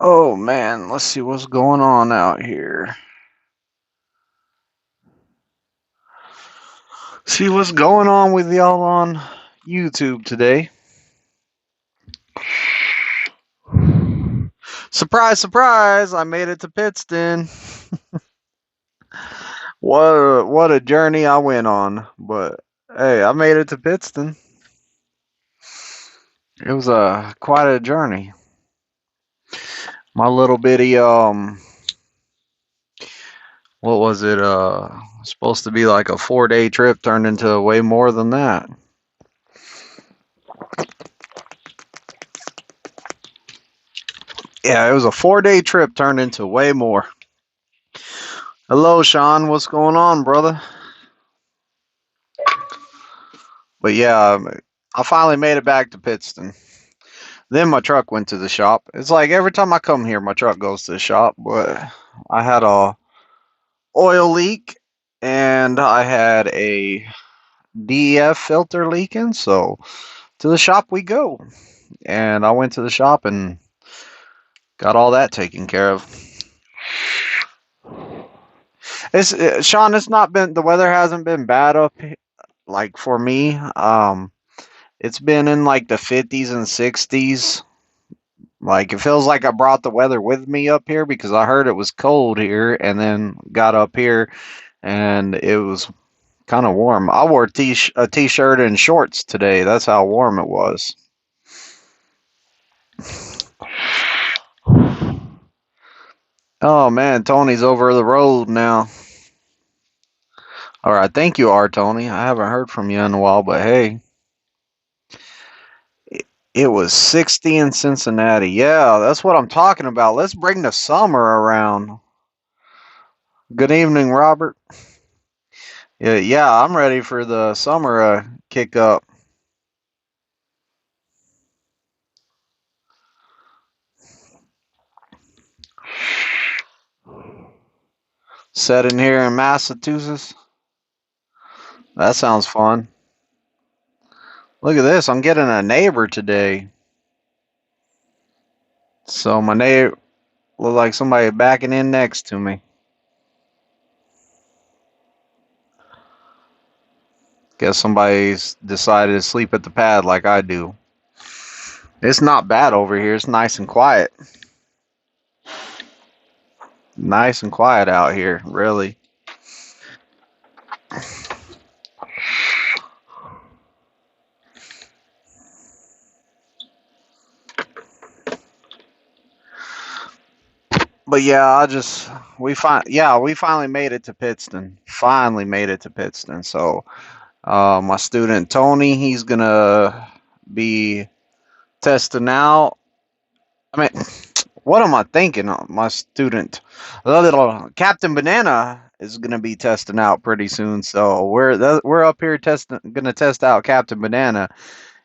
Oh man, let's see what's going on out here. See what's going on with y'all on YouTube today. Surprise, surprise! I made it to Pittston. What a journey I went on, but hey, I made it to Pittston. It was quite a journey. My little bitty what was it? Supposed to be like a 4 day trip turned into way more than that. Yeah, it was a 4 day trip turned into way more. Hello, Sean. What's going on, brother? But yeah, I finally made it back to Pittston. Then my truck went to the shop. It's like every time I come here, my truck goes to the shop. But I had a oil leak and I had a DEF filter leaking, so to the shop we go. And I went to the shop and got all that taken care of. It's Sean. It's not been the weather hasn't been bad up like for me. It's been in like the 50s and 60s. Like it feels like I brought the weather with me up here because I heard it was cold here and then got up here and it was kind of warm. I wore a t-shirt and shorts today. That's how warm it was. Oh man, Tony's over the road now. All right, thank you, R. Tony. I haven't heard from you in a while, but hey, it was 60 in Cincinnati. Yeah, that's what I'm talking about. Let's bring the summer around. Good evening, Robert. Yeah, I'm ready for the summer kick up. Setting here in Massachusetts. That sounds fun. Look at this. I'm getting a neighbor today. So my neighbor look like somebody backing in next to me. Guess somebody's decided to sleep at the pad like I do. It's not bad over here. It's nice and quiet. Nice and quiet out here, really. But yeah, we finally made it to Pittston. Finally made it to Pittston. So my student Tony, he's gonna be testing out. I mean, what am I thinking? My student, the little Captain Banana, is gonna be testing out pretty soon. So we're up here gonna test out Captain Banana.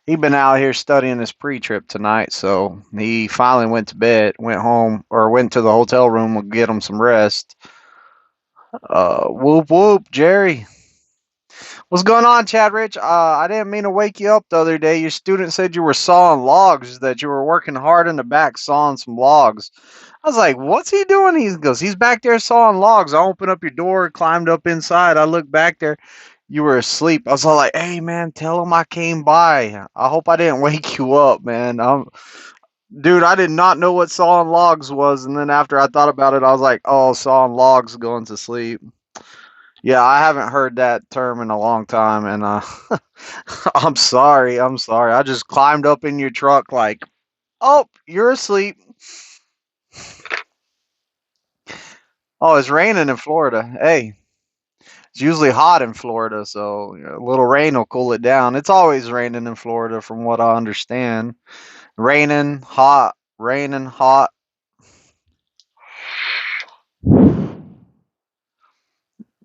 He been out here studying his pre-trip tonight, so he finally went to bed, went home, or went to the hotel room to get him some rest. Whoop whoop, Jerry. What's going on, Chad Rich? I didn't mean to wake you up the other day. Your student said you were sawing logs, that you were working hard in the back sawing some logs. I was like, what's he doing? He goes, he's back there sawing logs. I opened up your door, climbed up inside. I looked back there. You were asleep. I was all like, hey, man, tell him I came by. I hope I didn't wake you up, man. Dude, I did not know what sawing logs was. And then after I thought about it, I was like, oh, sawing logs, going to sleep. Yeah, I haven't heard that term in a long time, and I'm sorry. I'm sorry. I just climbed up in your truck like, oh, you're asleep. Oh, it's raining in Florida. Hey, it's usually hot in Florida, so a little rain will cool it down. It's always raining in Florida, from what I understand. Raining, hot, raining, hot.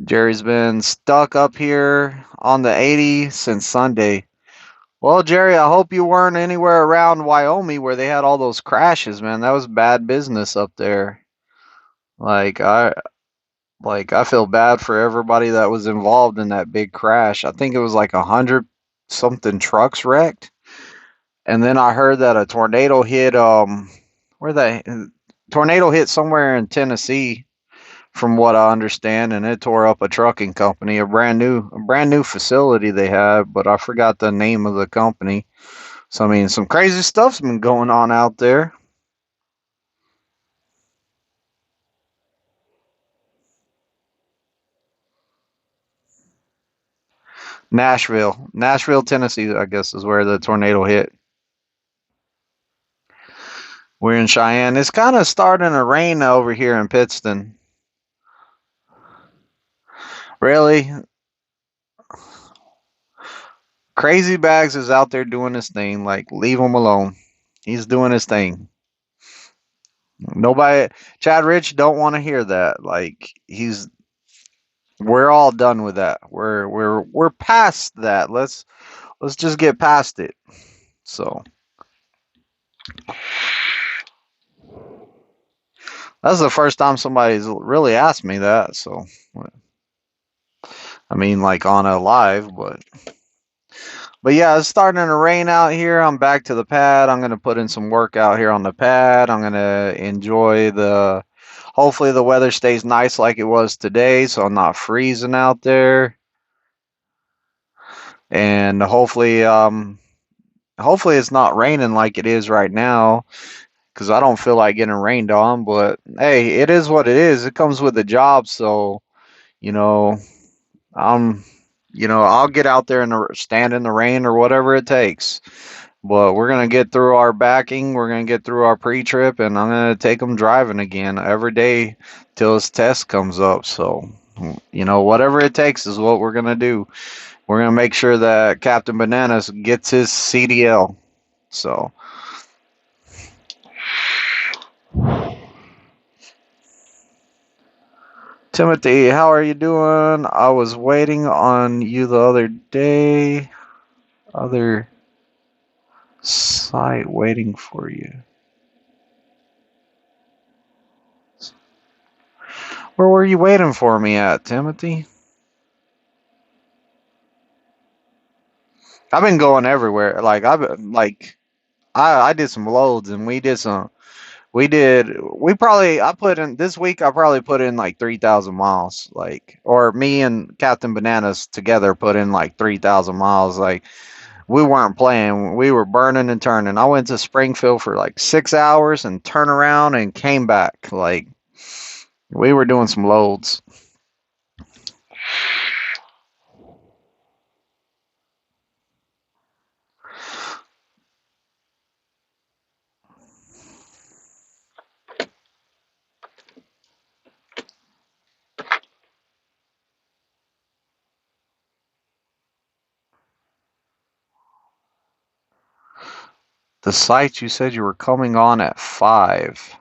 Jerry's been stuck up here on the 80 since Sunday. Well, Jerry, I hope you weren't anywhere around Wyoming where they had all those crashes, man. That was bad business up there. Like I I feel bad for everybody that was involved in that big crash. I think it was like 100 something trucks wrecked. And then I heard that a tornado hit where tornado hit somewhere in Tennessee, from what I understand, and it tore up a trucking company, a brand new facility they had, but I forgot the name of the company. So I mean, some crazy stuff's been going on out there. Nashville, Tennessee, I guess is where the tornado hit. We're in Cheyenne. It's kind of starting to rain over here in Pittston. Really, Crazy Bags is out there doing his thing. Like, leave him alone. He's doing his thing. Nobody, Chad Rich, don't want to hear that. Like, we're all done with that. We're past that. Let's just get past it. So that's the first time somebody's really asked me that. So I mean, like on a live, but yeah, it's starting to rain out here. I'm back to the pad. I'm gonna put in some work out here on the pad. I'm gonna enjoy the. Hopefully the weather stays nice like it was today, so I'm not freezing out there. And hopefully it's not raining like it is right now, because I don't feel like getting rained on. But hey, it is what it is. It comes with the job, so you know, I'm, I'll get out there and stand in the rain or whatever it takes. But we're gonna get through our backing. We're gonna get through our pre-trip, and I'm gonna take them driving again every day till his test comes up. So, whatever it takes is what we're gonna do. We're gonna make sure that Captain Bananas gets his CDL. So, Timothy, how are you doing? I was waiting on you the other day. Other site waiting for you. Where were you waiting for me at, Timothy? I've been going everywhere. Like I did some loads, and we probably I put in this week. I probably put in like 3,000 miles. Like, or me and Captain Bananas together put in like 3,000 miles. Like, we weren't playing. We were burning and turning. I went to Springfield for like 6 hours and turned around and came back. Like, we were doing some loads. The site you said you were coming on at 5.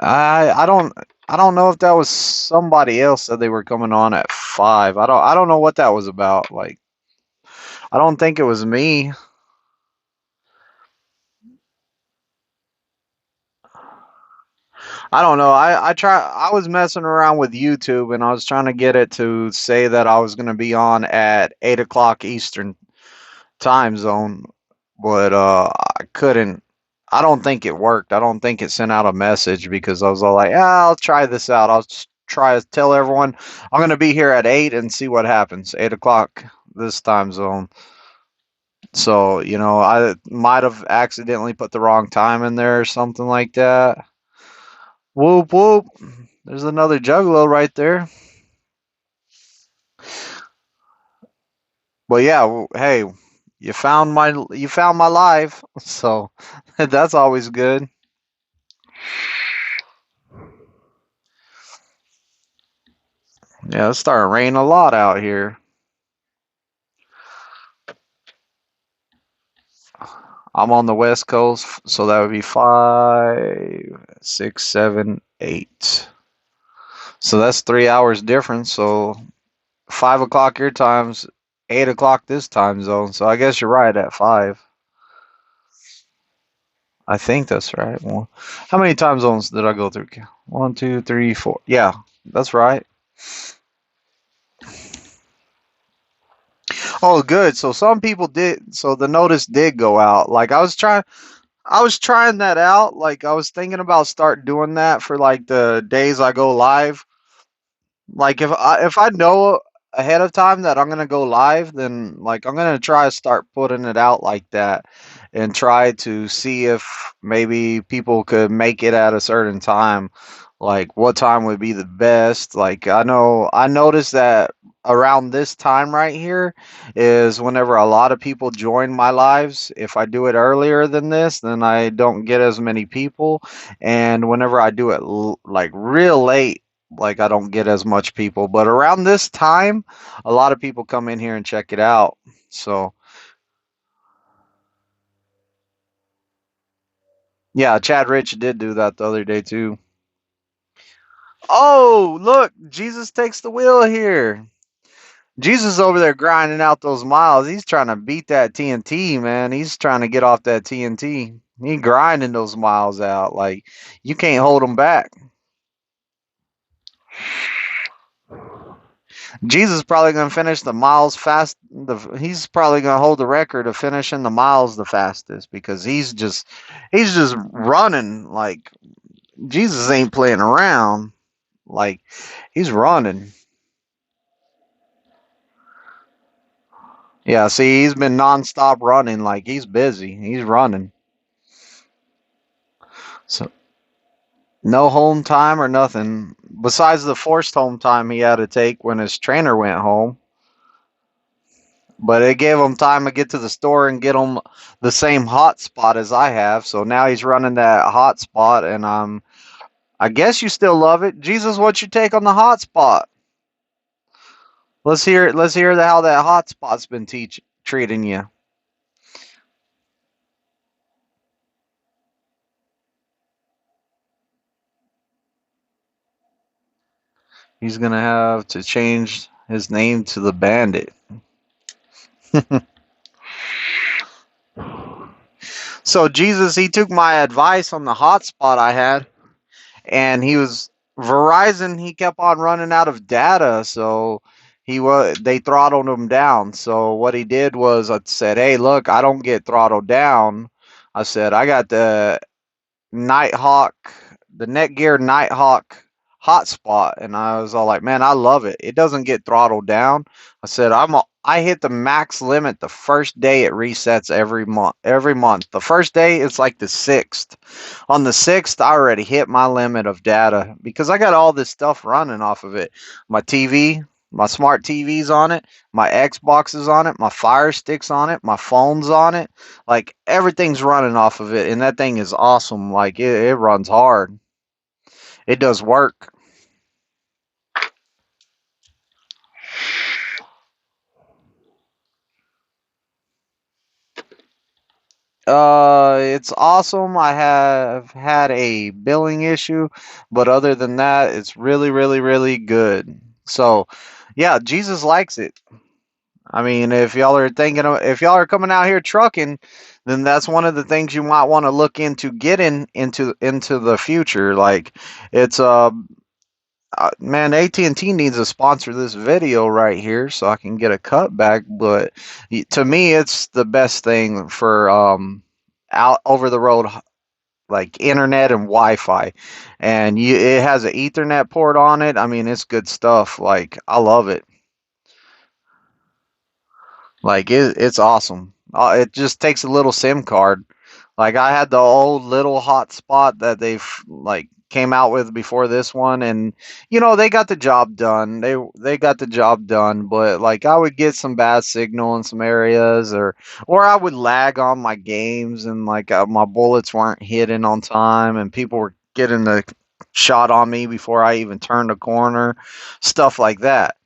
I don't know if that was somebody else that they were coming on at 5. I don't know what that was about. Like, I don't think it was me. I don't know. I was messing around with YouTube, and I was trying to get it to say that I was going to be on at 8 o'clock Eastern time zone, but I couldn't. I don't think it worked. I don't think it sent out a message, because I was all like, "Yeah, I'll try this out. I'll just try to tell everyone I'm going to be here at 8 and see what happens. 8 o'clock this time zone." So, I might have accidentally put the wrong time in there or something like that. Whoop whoop. There's another juggalo right there. But yeah, hey, you found my live, so that's always good. Yeah, it's starting to rain a lot out here. I'm on the West Coast, so that would be 5, 6, 7, 8. So that's 3 hours difference. So 5 o'clock your time's 8 o'clock this time zone. So I guess you're right at 5. I think that's right. Well, how many time zones did I go through? 1, 2, 3, 4. Yeah, that's right. Oh, good. So some people did. So the notice did go out. Like, I was trying. I was trying that out. Like I was thinking about start doing that for like the days I go live. Like if I know ahead of time that I'm gonna go live, then like I'm gonna try to start putting it out like that, and try to see if maybe people could make it at a certain time. Like what time would be the best? Like I noticed that around this time right here is whenever a lot of people join my lives. If I do it earlier than this, then I don't get as many people, and whenever I do it like real late, like I don't get as much people. But around this time, a lot of people come in here and check it out. So yeah, Chad Rich did do that the other day too. Oh, look, Jesus takes the wheel here. Jesus over there grinding out those miles. He's trying to beat that TNT, man. He's trying to get off that TNT. He grinding those miles out. Like you can't hold him back. Jesus is probably going to finish the miles fast. He's probably going to hold the record of finishing the miles the fastest because he's just running like Jesus ain't playing around. Like he's running. Yeah, see, he's been nonstop running. Like he's busy. He's running. So no home time or nothing besides the forced home time he had to take when his trainer went home. But it gave him time to get to the store and get him the same hot spot as I have. So now he's running that hot spot, and I guess you still love it, Jesus. What's your take on the hot spot? Let's hear. Let's hear how that hot spot's been treating you. He's gonna have to change his name to the Bandit. So Jesus, he took my advice on the hot spot I had, and he was Verizon. He kept on running out of data, so they throttled him down. So what he did was I said, "Hey, look, I don't get throttled down." I said, "I got Nighthawk, the Netgear Nighthawk hotspot," and I was all like, "Man, I love it. It doesn't get throttled down." I said, I hit the max limit the first day it resets every month. Every month, the first day it's like the sixth. On the sixth, I already hit my limit of data because I got all this stuff running off of it. My TV, my smart TV's on it, my Xbox is on it, my Fire Stick's on it, my phone's on it, like everything's running off of it, and that thing is awesome. Like it runs hard. It does work. It's awesome. I have had a billing issue, but other than that, it's really, really, really good. So, yeah, Jesus likes it. I mean, if y'all are coming out here trucking, then that's one of the things you might want to look into getting into the future. Like, it's man, AT&T needs to sponsor this video right here so I can get a cutback. But to me, it's the best thing for out over the road like internet and Wi-Fi, and it has an Ethernet port on it. I mean, it's good stuff. Like I love it. Like it's awesome. It just takes a little SIM card. Like I had the old little hotspot that they've like came out with before this one, and they got the job done. They got the job done, but like I would get some bad signal in some areas, or I would lag on my games, and like my bullets weren't hitting on time, and people were getting the shot on me before I even turned a corner, stuff like that.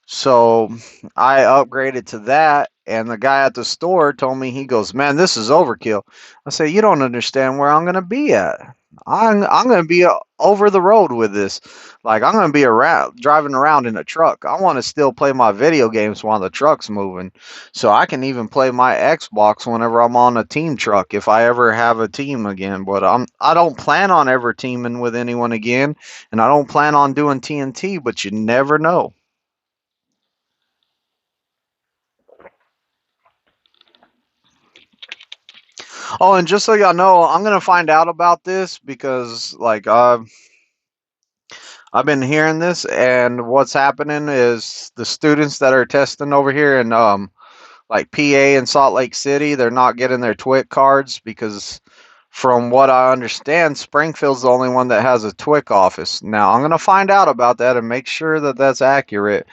So I upgraded to that, and the guy at the store told me, he goes, "Man, this is overkill." I say, "You don't understand where I'm going to be at. I'm going to be over the road with this. Like I'm going to be around driving around in a truck. I want to still play my video games while the truck's moving, so I can even play my Xbox whenever I'm on a team truck if I ever have a team again. But I don't plan on ever teaming with anyone again, and I don't plan on doing TNT. But you never know." Oh, and just so y'all know, I'm gonna find out about this because like I've been hearing this, and what's happening is the students that are testing over here in like PA and Salt Lake City, they're not getting their TWIC cards because, from what I understand, Springfield's the only one that has a TWIC office. Now, I'm going to find out about that and make sure that that's accurate.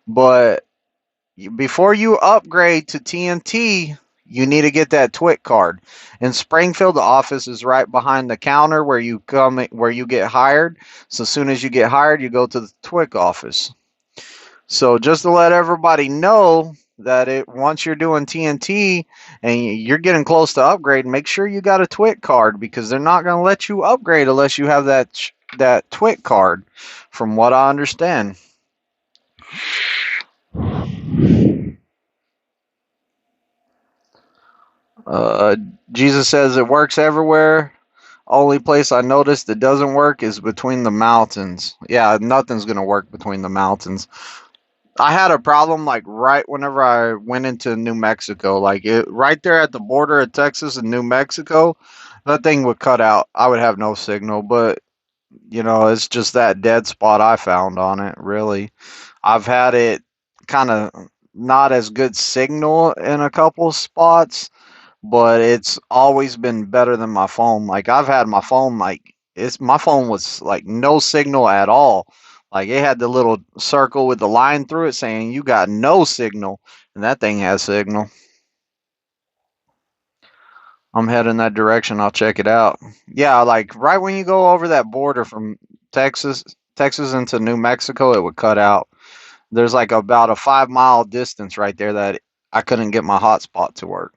But before you upgrade to TNT, you need to get that TWIC card. In Springfield, the office is right behind the counter where you get hired. So as soon as you get hired, you go to the TWIC office. So just to let everybody know that once you're doing TNT and you're getting close to upgrade, make sure you got a TWIC card because they're not going to let you upgrade unless you have that TWIC card, from what I understand. Uh, Jesus says it works everywhere. Only place I noticed it doesn't work is between the mountains. Yeah, nothing's going to work between the mountains. I had a problem like right whenever I went into New Mexico, like right there at the border of Texas and New Mexico, that thing would cut out. I would have no signal, but it's just that dead spot I found on it, really. I've had it kind of not as good signal in a couple spots, but it's always been better than my phone. Like I've had my phone like it's my phone was like no signal at all. Like it had the little circle with the line through it saying you got no signal, and that thing has signal. I'm heading that direction. I'll check it out. Yeah, like right when you go over that border from Texas, Texas into New Mexico, it would cut out. There's like about a 5 mile distance right there that I couldn't get my hotspot to work.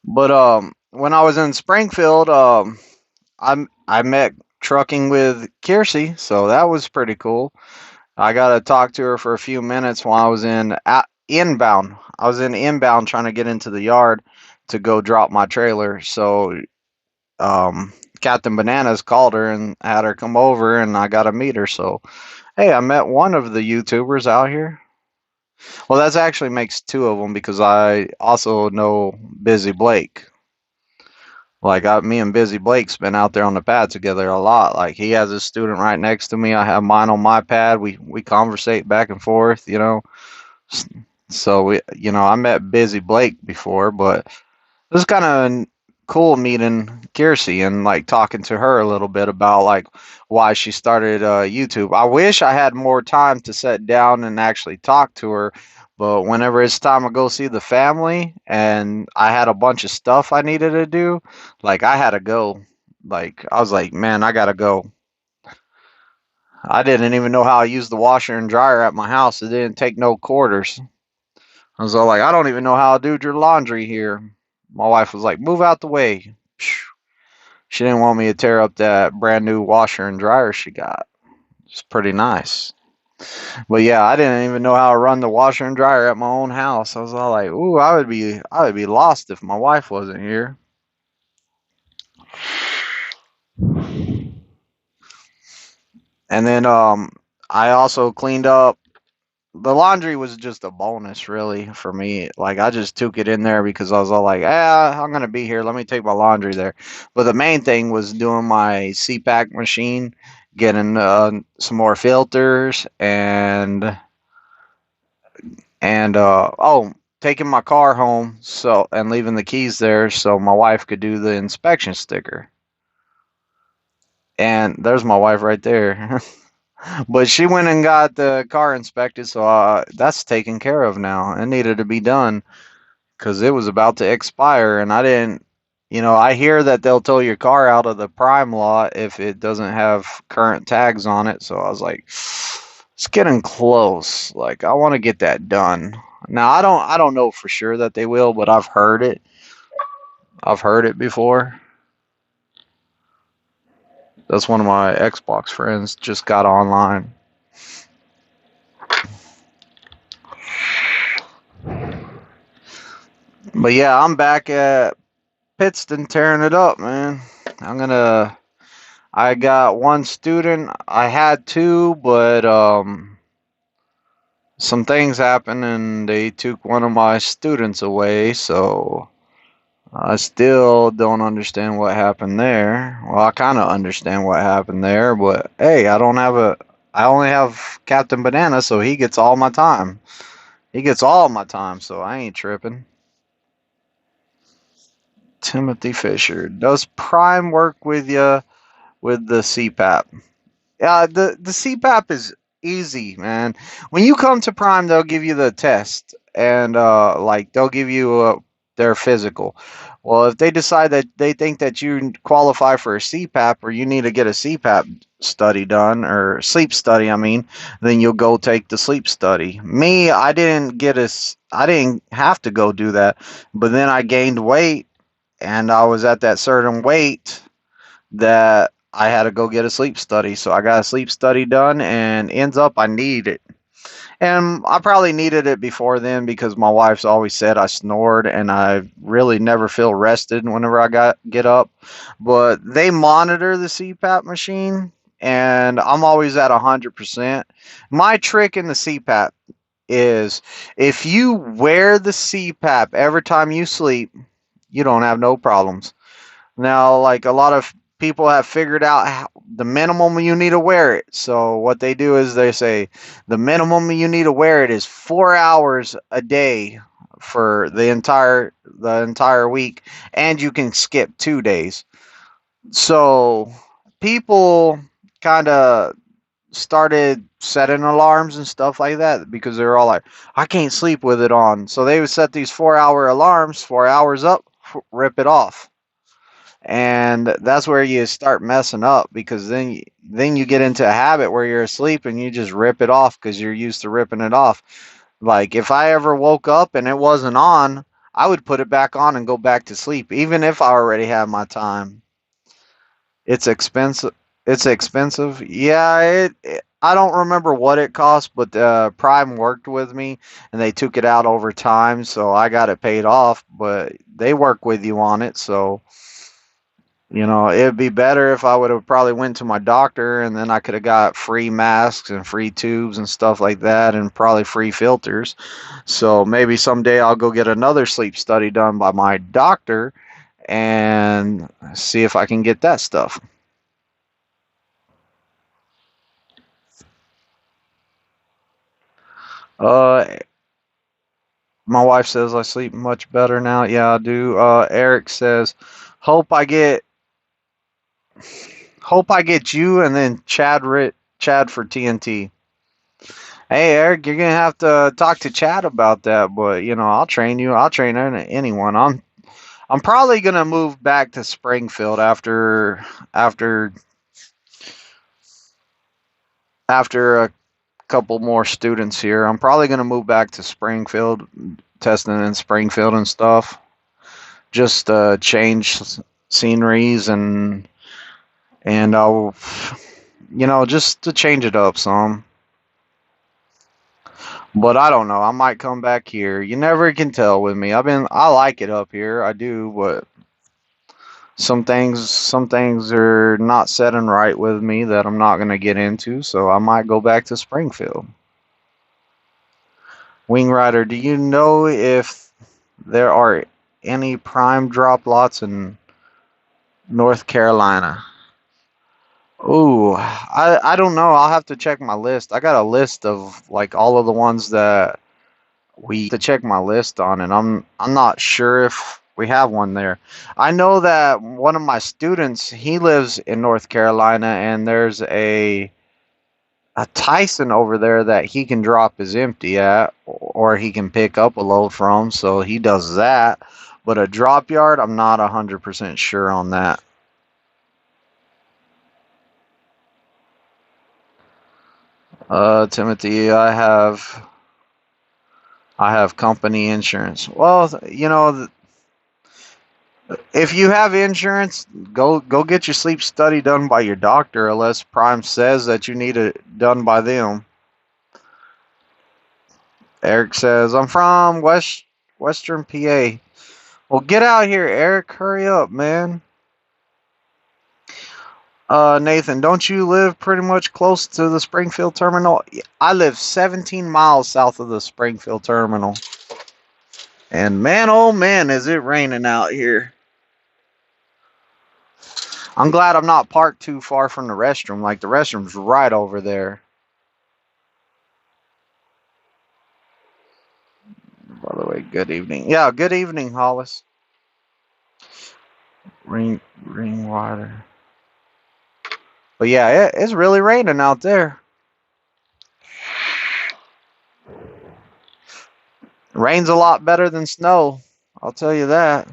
But when I was in Springfield, I met trucking with Kiersey, so that was pretty cool. I got to talk to her for a few minutes while I was inbound. I was in inbound trying to get into the yard to go drop my trailer. So Captain Bananas called her and had her come over, and I got to meet her. So hey, I met one of the YouTubers out here. Well, that actually makes two of them because I also know Busy Blake. Like me and Busy Blake's been out there on the pad together a lot. Like he has a student right next to me. I have mine on my pad. We conversate back and forth. So I met Busy Blake before, but it was kind of cool meeting Kiersey and like talking to her a little bit about like why she started YouTube. I wish I had more time to sit down and actually talk to her, but whenever it's time to go see the family and I had a bunch of stuff I needed to do, like I had to go. Like I was like, man, I gotta go. I didn't even know how to use the washer and dryer at my house. It didn't take no quarters. I was all like, I don't even know how to do your laundry here. My wife was like, move out the way. She didn't want me to tear up that brand new washer and dryer she got. It's pretty nice. But yeah, I didn't even know how to run the washer and dryer at my own house. I was all like, ooh, I would be lost if my wife wasn't here. And then I also cleaned up. The laundry was just a bonus, really, for me. Like I just took it in there because I was all like, I'm gonna be here. Let me take my laundry there. But the main thing was doing my CPAC machine, getting some more filters, and taking my car home and leaving the keys there so my wife could do the inspection sticker. And there's my wife right there. But she went and got the car inspected, so that's taken care of now. It needed to be done because it was about to expire, and I didn't. I hear that they'll tow your car out of the prime lot if it doesn't have current tags on it. So I was like, it's getting close. Like I want to get that done. Now I don't know for sure that they will, but I've heard it. I've heard it before. That's one of my Xbox friends just got online. But yeah, I'm back at Pittston tearing it up, man. I'm gonna I got one student. I had two, but some things happened and they took one of my students away. So I still don't understand what happened there. Well, I kind of understand what happened there, but hey, I don't have a. I only have Captain Banana, so he gets all my time. He gets all my time, so I ain't tripping. Timothy Fisher. Does Prime work with you with the CPAP? Yeah, the CPAP is easy, man. When you come to Prime, they'll give you the test, and like they'll give you their physical. Well, if they decide that they think that you qualify for a CPAP or you need to get a CPAP study done or sleep study, I mean, then you'll go take the sleep study. Me, I didn't have to go do that, but then I gained weight, and I was at that certain weight that I had to go get a sleep study. So I got a sleep study done, and ends up I need it. And I probably needed it before then because my wife's always said I snored and I really never feel rested whenever get up. But they monitor the CPAP machine and I'm always at 100%. My trick in the CPAP is if you wear the CPAP every time you sleep, you don't have no problems. Now, like a lot of people have figured out the minimum you need to wear it. So what they do is they say the minimum you need to wear it is 4 hours a day for the entire week, and you can skip 2 days. So people kind of started setting alarms and stuff like that because they're all like, I can't sleep with it on. So they would set these 4 hour alarms, 4 hours up, rip it off, and that's where you start messing up because then you get into a habit where you're asleep and you just rip it off because you're used to ripping it off. Like if I ever woke up and it wasn't on, I would put it back on and go back to sleep even if I already had my time. It's expensive. It's expensive. Yeah, I don't remember what it cost, but Prime worked with me and they took it out over time, so I got it paid off, but they work with you on it, so it'd be better if I would have probably went to my doctor and then I could have got free masks and free tubes and stuff like that and probably free filters. So maybe someday I'll go get another sleep study done by my doctor and see if I can get that stuff. Uh, my wife says I sleep much better now. Yeah, I do. Eric says, hope I get hope I get you and then Chad for TNT. Hey Eric, you're gonna have to talk to Chad about that, but I'll train you. I'll train anyone. I'm probably gonna move back to Springfield after after a couple more students here. I'm probably gonna move back to Springfield, testing in Springfield and stuff. Just change sceneries and I'll just to change it up some. But I don't know. I might come back here. You never can tell with me. I like it up here. I do, but some things are not setting right with me that I'm not going to get into, so I might go back to Springfield. Wing Rider, do you know if there are any prime drop lots in North Carolina? Ooh, I don't know. I'll have to check my list. I got a list of like all of the ones that we to check my list on, and I'm not sure if we have one there. I know that one of my students, he lives in North Carolina, and there's a Tyson over there that he can drop his empty at, or he can pick up a load from, so he does that. But a drop yard, I'm not 100% sure on that. Timothy, I have company insurance. Well, if you have insurance, go get your sleep study done by your doctor, unless Prime says that you need it done by them. Eric says, "I'm from Western PA." Well, get out here, Eric. Hurry up, man. Nathan, don't you live pretty much close to the Springfield terminal? I live 17 miles south of the Springfield terminal. And man, oh man, is it raining out here. I'm glad I'm not parked too far from the restroom. Like, the restroom's right over there. By the way, good evening. Yeah, good evening, Hollis. Ring water. But yeah, it's really raining out there. Rain's a lot better than snow. I'll tell you that.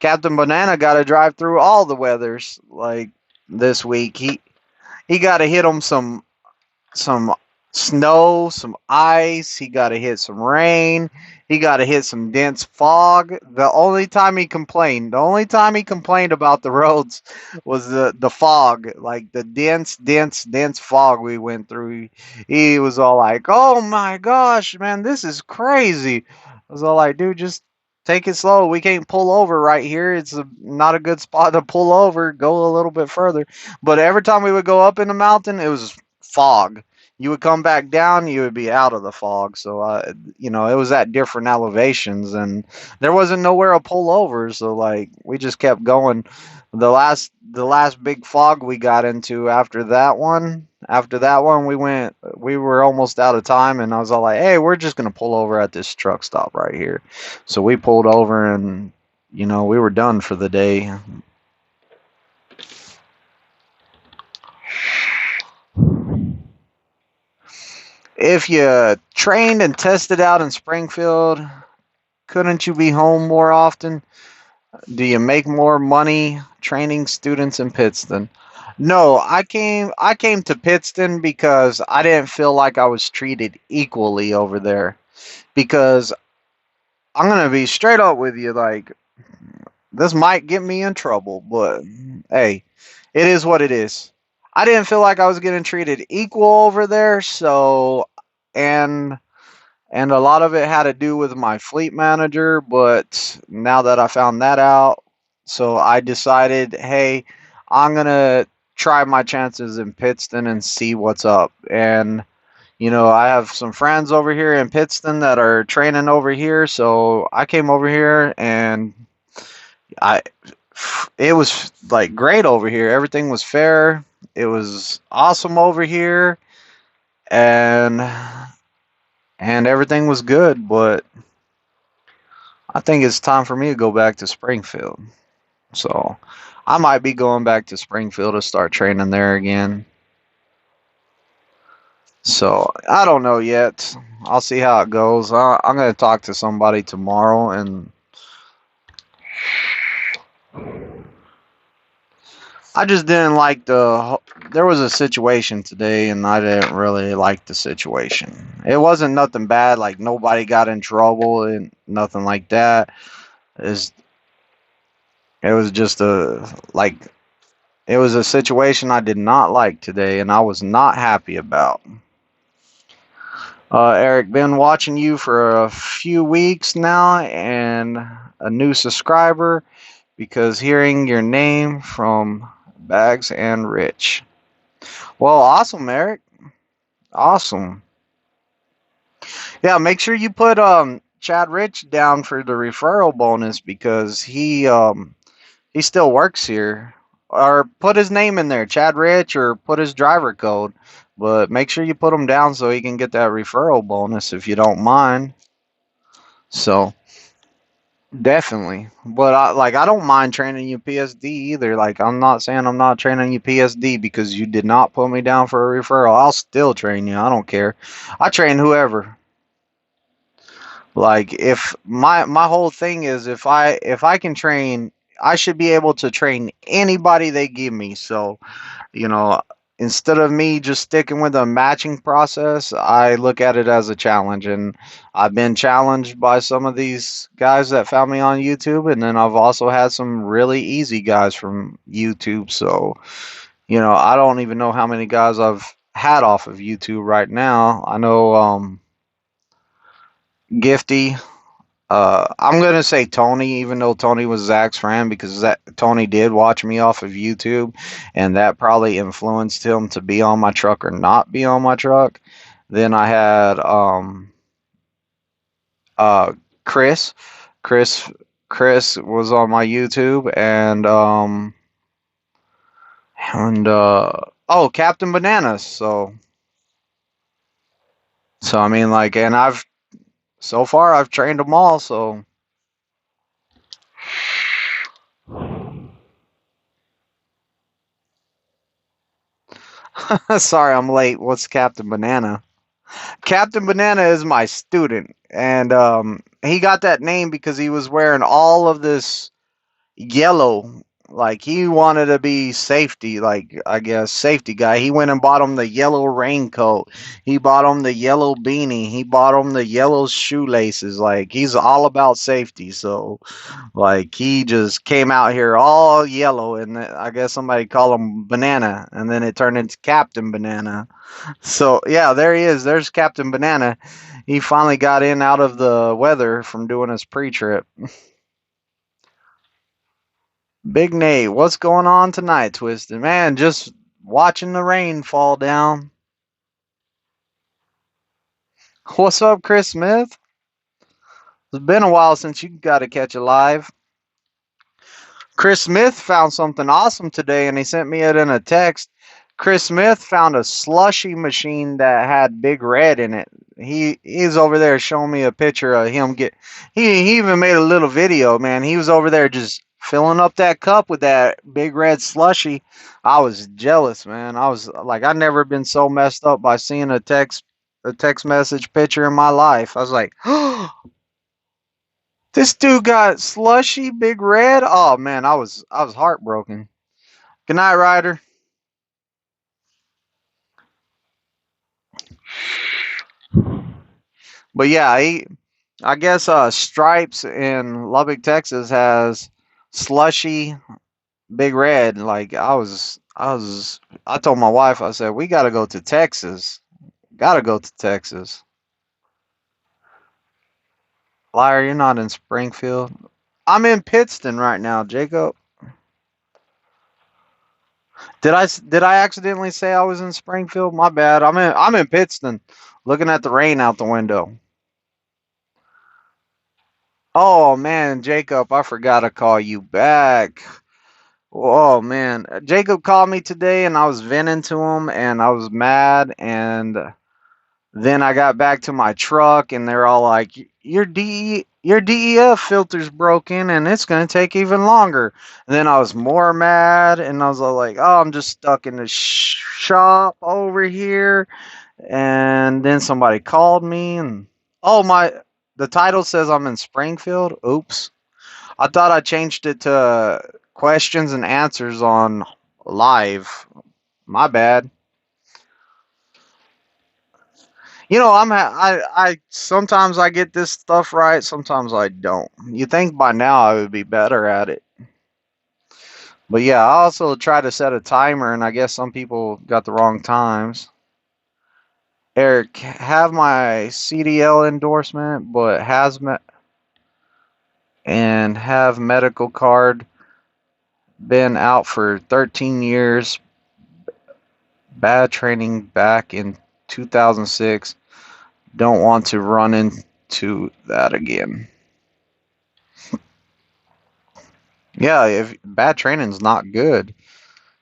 Captain Banana got to drive through all the weathers like this week. He got to hit some snow, some ice. He got to hit some rain. He got to hit some dense fog. The only time he complained about the roads was the fog, like the dense fog we went through. He was all like, "Oh my gosh, man, this is crazy." I was all like, "Dude, just take it slow. We can't pull over right here. It's not a good spot to pull over. Go a little bit further." But every time we would go up in the mountain, it was fog. You would come back down, you would be out of the fog. So, it was at different elevations, and there wasn't nowhere to pull over. So, like, we just kept going. The last big fog we got into after that one, we were almost out of time, and I was all like, "Hey, we're just gonna pull over at this truck stop right here." So we pulled over, and we were done for the day. If you trained and tested out in Springfield, couldn't you be home more often? Do you make more money training students in Pittston? No, I came to Pittston because I didn't feel like I was treated equally over there. Because I'm gonna be straight up with you, like, this might get me in trouble, but hey, it is what it is. I didn't feel like I was getting treated equal over there, so and and a lot of it had to do with my fleet manager. But now that I found that out, so I decided, hey, I'm gonna try my chances in Pittston and see what's up. And I have some friends over here in Pittston that are training over here, so I came over here, and I it was like great over here. Everything was fair. It was awesome over here, and everything was good. But I think it's time for me to go back to Springfield. So I might be going back to Springfield to start training there again. So I don't know yet. I'll see how it goes. I'm going to talk to somebody tomorrow, and I just didn't like there was a situation today, and I didn't really like the situation. It wasn't nothing bad, like nobody got in trouble and nothing like that. It's, it was just it was a situation I did not like today, and I was not happy about. Eric, been watching you for a few weeks now, and a new subscriber because hearing your name from Bags and Rich. Well, awesome, Eric. Awesome. Yeah, make sure you put Chad Rich down for the referral bonus because he still works here. Or put his name in there, Chad Rich, or put his driver code. But make sure you put him down so he can get that referral bonus if you don't mind. So definitely. But I don't mind training you PSD either. Like, I'm not saying I'm not training you PSD because you did not put me down for a referral. I'll still train you. I don't care. I train whoever. Like, if my whole thing is, if I can train, I should be able to train anybody they give me. So, you know, instead of me just sticking with a matching process, I look at it as a challenge. And I've been challenged by some of these guys that found me on YouTube, and then I've also had some really easy guys from YouTube. So, I don't even know how many guys I've had off of YouTube right now. I know Gifty. I'm gonna say Tony, even though Tony was Zach's friend, because Tony did watch me off of YouTube, and that probably influenced him to be on my truck or not be on my truck. Then I had uh Chris, Chris, Chris was on my YouTube, and oh, Captain Bananas. So I mean, like, and I've so far I've trained them all. So sorry, I'm late. What's Captain Banana? Captain Banana is my student, and he got that name because he was wearing all of this yellow. Like he wanted to be safety, like I guess safety guy. He went and bought him the yellow raincoat. He bought him the yellow beanie. He bought him the yellow shoelaces. Like he's all about safety. So like he just came out here all yellow, and I guess somebody called him Banana, and then it turned into Captain Banana. So yeah, there he is. There's Captain Banana. He finally got in out of the weather from doing his pre-trip. Big Nate, what's going on tonight, Twisted? Man, just watching the rain fall down. What's up, Chris Smith? It's been a while since you got to catch a live. Chris Smith found something awesome today, and he sent me it in a text. Chris Smith found a slushy machine that had Big Red in it. He's over there showing me a picture of him get. He even made a little video, man. He was over there just filling up that cup with that Big Red slushy. I was jealous, man. I was like, I've never been so messed up by seeing a text message picture in my life. I was like, this dude got slushy Big Red. Oh man, I was heartbroken. Good night, Ryder. But yeah, I guess Stripes in Lubbock, Texas has slushy Big Red. Like I told my wife, I said we got to go to Texas. Got to go to Texas. Liar, you're not in Springfield. I'm in Pittston right now, Jacob. Did I accidentally say I was in Springfield? My bad. I'm in Pittston, looking at the rain out the window. Oh man, Jacob, I forgot to call you back. Oh man, Jacob called me today, and I was venting to him, and I was mad, and then I got back to my truck, and they're all like, your DEF filter's broken, and it's gonna take even longer." And then I was more mad, and I was all like, "Oh, I'm just stuck in the shop over here." And then somebody called me, and oh my, the title says I'm in Springfield. Oops. I thought I changed it to questions and answers on live. My bad. I sometimes I get this stuff right, sometimes I don't. You think by now I would be better at it. But yeah, I also try to set a timer, and I guess some people got the wrong times. Eric, have my CDL endorsement, but have medical card, been out for 13 years, bad training back in 2006. Don't want to run into that again. Yeah, if bad training's not good.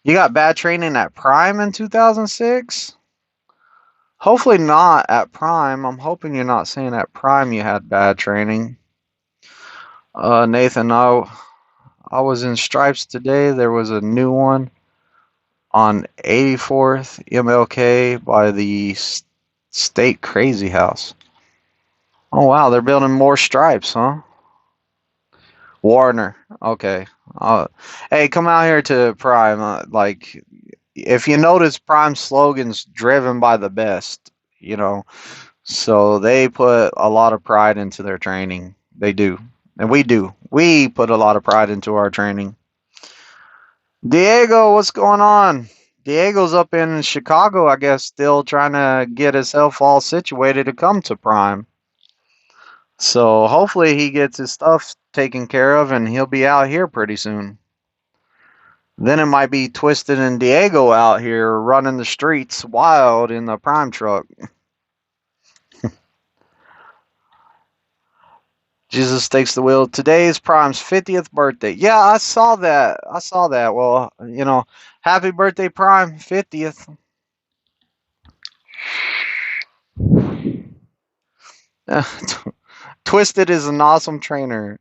You got bad training at Prime in 2006? Hopefully not at Prime. I'm hoping you're not saying at Prime you had bad training. Nathan, I was in Stripes today. There was a new one on 84th MLK by the State Crazy House. Oh wow, they're building more Stripes, huh? Warner. Okay. Uh, hey, come out here to Prime. Like, if you notice, Prime slogan's driven by the best. You know, so they put a lot of pride into their training. They do, and we do. We put a lot of pride into our training. Diego, what's going on? Diego's up in Chicago, I guess, still trying to get himself all situated to come to Prime. So hopefully he gets his stuff taken care of and he'll be out here pretty soon. Then it might be Twisted and Diego out here running the streets wild in the Prime truck. Jesus takes the wheel. Today is Prime's 50th birthday. Yeah, I saw that. I saw that. Well, happy birthday, Prime, 50th. Twisted is an awesome trainer.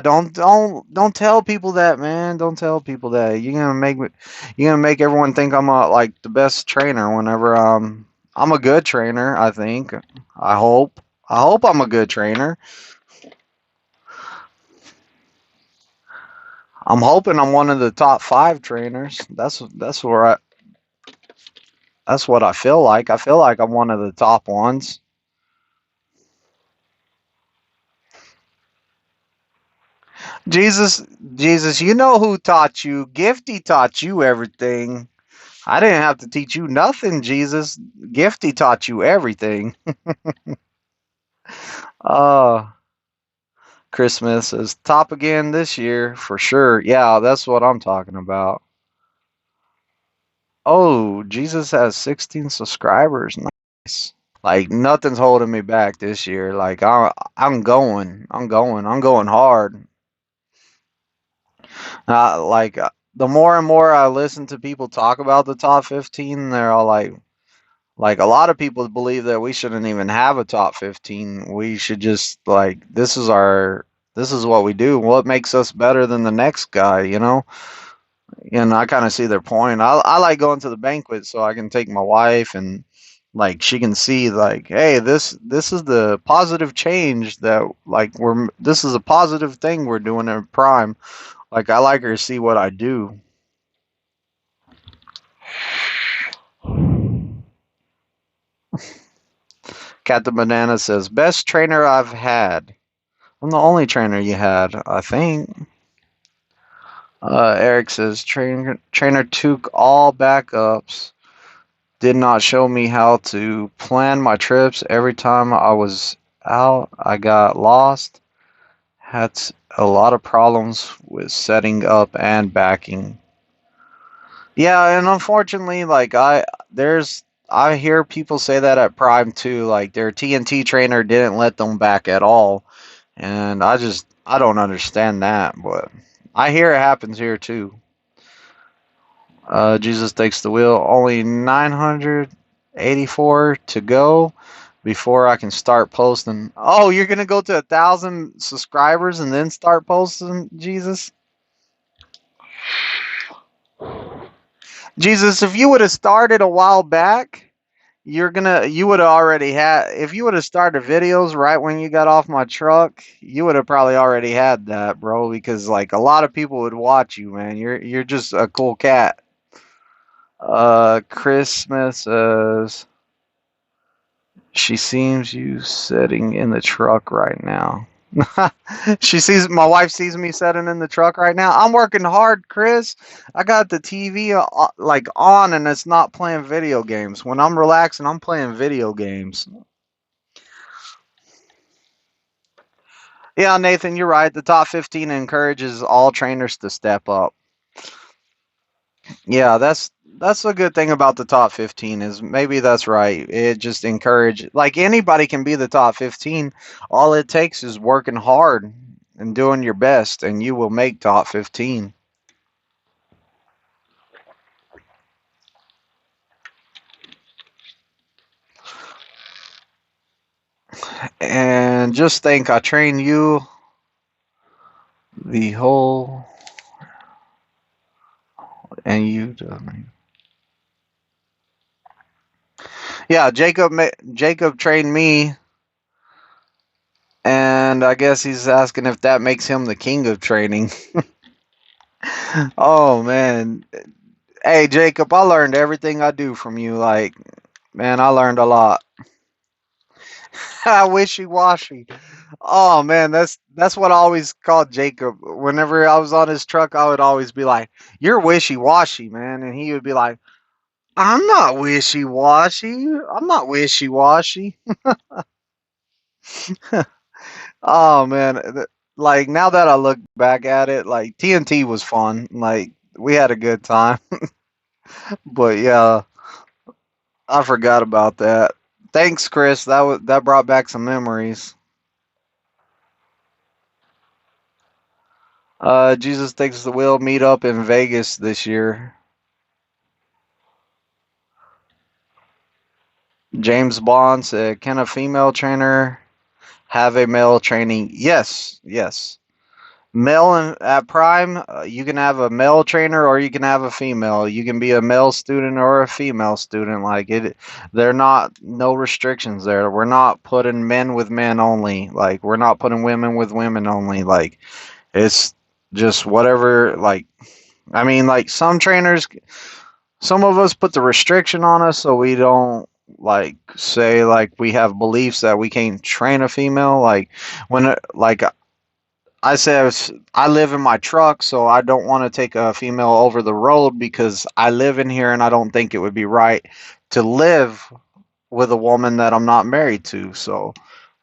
Don't tell people that, man. Don't tell people that. You're gonna make everyone think I'm like the best trainer. Whenever I'm a good trainer, I think. I hope. I hope I'm a good trainer. I'm hoping I'm one of the top 5 trainers. That's what I feel like. I feel like I'm one of the top ones. Jesus, Jesus, you know who taught you? Gifty taught you everything. I didn't have to teach you nothing, Jesus. Gifty taught you everything. Uh, Christmas is top again this year for sure. Yeah, that's what I'm talking about. Oh, Jesus has 16 subscribers. Nice. Like nothing's holding me back this year. Like I'm going hard. The more and more I listen to people talk about the top 15, they're all like a lot of people believe that we shouldn't even have a top 15. We should just like this is what we do. What makes us better than the next guy, you know? And I kind of see their point. I like going to the banquet so I can take my wife and like she can see like, hey, this is the positive change that like we're this is a positive thing we're doing in Prime. Like I like her to see what I do. Cat the Banana says, best trainer I've had. I'm the only trainer you had, I think. Eric says, trainer took all backups. Did not show me how to plan my trips. Every time I was out, I got lost. Had a lot of problems with setting up and backing. Yeah, and unfortunately, I hear people say that at Prime too. Like their TNT trainer didn't let them back at all, and I don't understand that. But I hear it happens here too. Jesus takes the wheel. Only 984 to go before I can start posting. Oh, you're gonna go to 1,000 subscribers and then start posting, Jesus? Jesus, if you would have started a while back, you would have already had if you would have started videos right when you got off my truck, you would have probably already had that, bro, because like a lot of people would watch you, man. You're just a cool cat. Christmas she seems you sitting in the truck right now. My wife sees me sitting in the truck right now. I'm working hard, Chris. I got the TV like on and it's not playing video games. When I'm relaxing, I'm playing video games. Yeah, Nathan, you're right. The top 15 encourages all trainers to step up. Yeah, that's a good thing about the top 15 is maybe that's right. It just encourage like anybody can be the top 15. All it takes is working hard and doing your best and you will make top 15. And just think I trained you the whole and you yeah, Jacob trained me and I guess he's asking if that makes him the king of training. Oh man. Hey Jacob, I learned everything I do from you. Like, man, I learned a lot. Wishy washy. Oh man, that's what I always called Jacob. Whenever I was on his truck, I would always be like, "You're wishy washy, man," and he would be like, "I'm not wishy washy. I'm not wishy washy." Oh man, like now that I look back at it, like TNT was fun. Like we had a good time. But yeah, I forgot about that. Thanks, Chris. That brought back some memories. Jesus Takes the Wheel meet up in Vegas this year. James Bond said, "Can a female trainer have a male training?" Yes, yes. Male and at Prime, you can have a male trainer or you can have a female. You can be a male student or a female student. Like it, they're not no restrictions there. We're not putting men with men only. Like we're not putting women with women only. Like it's just whatever. Like I mean, like some trainers, some of us put the restriction on us so we don't like say like we have beliefs that we can't train a female. Like when like I said I live in my truck, so I don't want to take a female over the road because I live in here and I don't think it would be right to live with a woman that I'm not married to. So,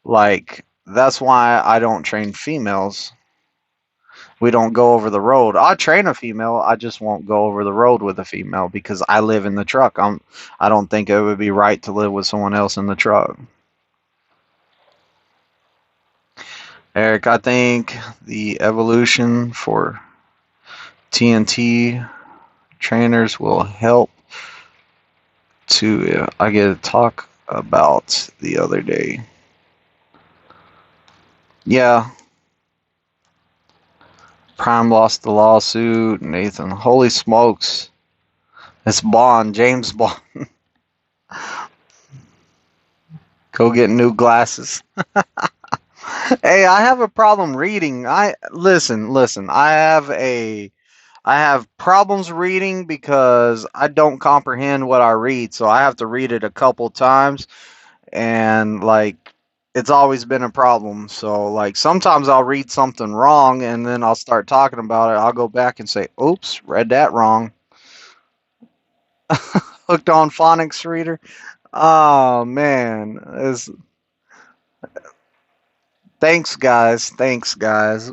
like, that's why I don't train females. We don't go over the road. I train a female, I just won't go over the road with a female because I live in the truck. I don't think it would be right to live with someone else in the truck. Eric, I think the evolution for TNT trainers will help to I get to talk about the other day. Yeah, Prime lost the lawsuit. Nathan, holy smokes, it's Bond, James Bond. Go get new glasses. Hey, I have a problem reading. I listen. I have problems reading because I don't comprehend what I read, so I have to read it a couple times and like it's always been a problem. So like sometimes I'll read something wrong and then I'll start talking about it. I'll go back and say, "Oops, read that wrong." Hooked on phonics reader. Oh man, thanks guys. Thanks guys.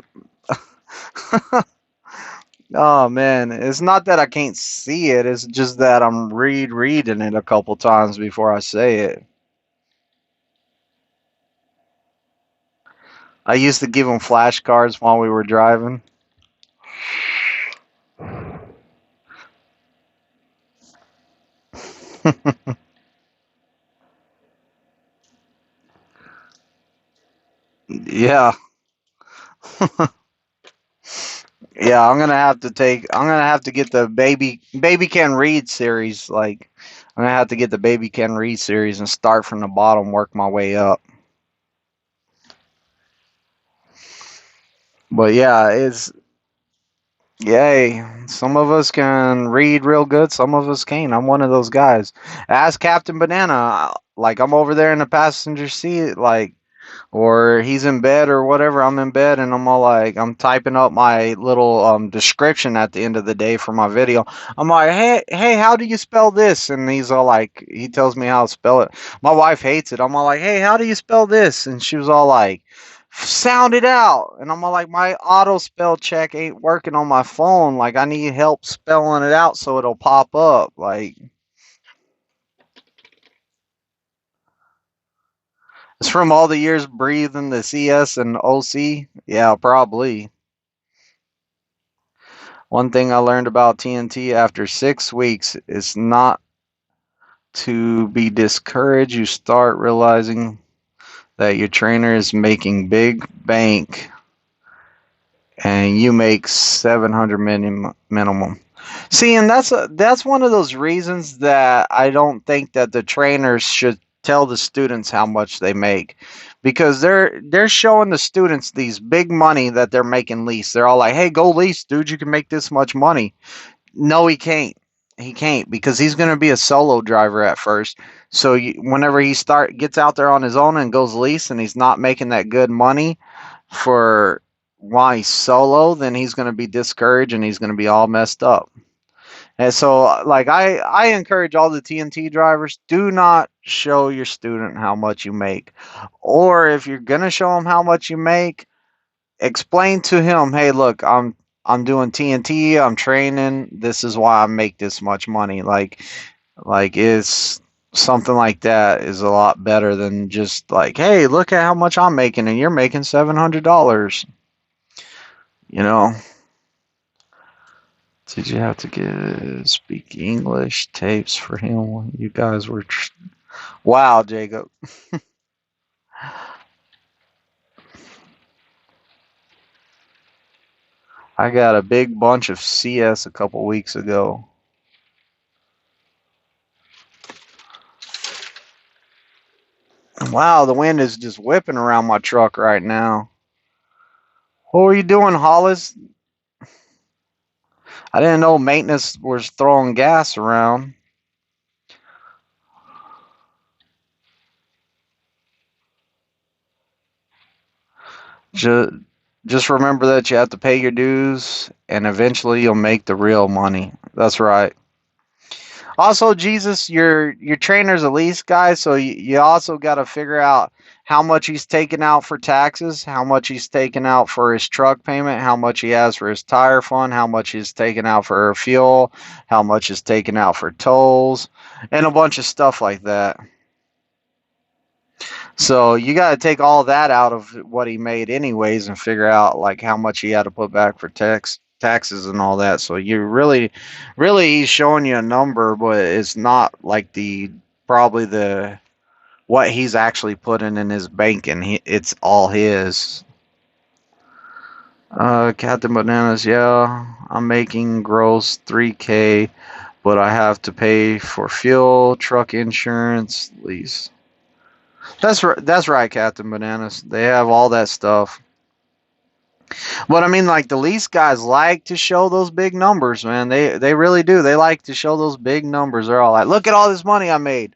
Oh man, it's not that I can't see it. It's just that I'm reading it a couple times before I say it. I used to give them flashcards while we were driving. Yeah. Yeah, I'm gonna have to get the baby can read series. Like I'm gonna have to get the baby can read series and start from the bottom, work my way up. But yeah, it's yay. Some of us can read real good, some of us can't. I'm one of those guys. Ask Captain Banana. Like I'm over there in the passenger seat, like or he's in bed or whatever. I'm in bed and I'm all like, I'm typing up my little description at the end of the day for my video. I'm like, hey, how do you spell this? And he's all like, he tells me how to spell it. My wife hates it. I'm all like, hey, how do you spell this? And she was all like, sound it out. And I'm all like, my auto spell check ain't working on my phone. Like, I need help spelling it out so it'll pop up. Like, it's from all the years breathing the CS and OC. Yeah, probably. One thing I learned about TNT after 6 weeks is not to be discouraged. You start realizing that your trainer is making big bank and you make 700 minimum. See, and that's one of those reasons that I don't think that the trainers should tell the students how much they make because they're showing the students these big money that they're making lease. They're all like, "Hey, go lease, dude. You can make this much money." No, he can't. He can't because he's going to be a solo driver at first. So whenever he gets out there on his own and goes lease and he's not making that good money for while he's solo, then he's going to be discouraged and he's going to be all messed up. And so, like, I encourage all the TNT drivers, do not show your student how much you make. Or if you're going to show him how much you make, explain to him, hey, look, I'm doing TNT, I'm training, this is why I make this much money. Like it's something like that is a lot better than just like, hey, look at how much I'm making and you're making $700. You know, did you have to get speak English tapes for him when you guys were? Wow, Jacob. I got a big bunch of CS a couple weeks ago. Wow, the wind is just whipping around my truck right now. What were you doing, Hollis? I didn't know maintenance was throwing gas around. Just, just remember that you have to pay your dues, and eventually you'll make the real money. That's right. Also, Jesus, your trainer's a lease guy, so you also got to figure out how much he's taking out for taxes, how much he's taking out for his truck payment, how much he has for his tire fund, how much he's taking out for fuel, how much is taken out for tolls, and a bunch of stuff like that. So you got to take all that out of what he made anyways and figure out like how much he had to put back for taxes and all that. So you really he's showing you a number, but it's not like the probably the what he's actually putting in his bank and it's all his. Captain Bananas, yeah, I'm making gross 3K, but I have to pay for fuel, truck insurance, lease. That's right. That's right, Captain Bananas. They have all that stuff. But I mean, like the lease guys like to show those big numbers, man. They really do. They like to show those big numbers. They're all like, "Look at all this money I made."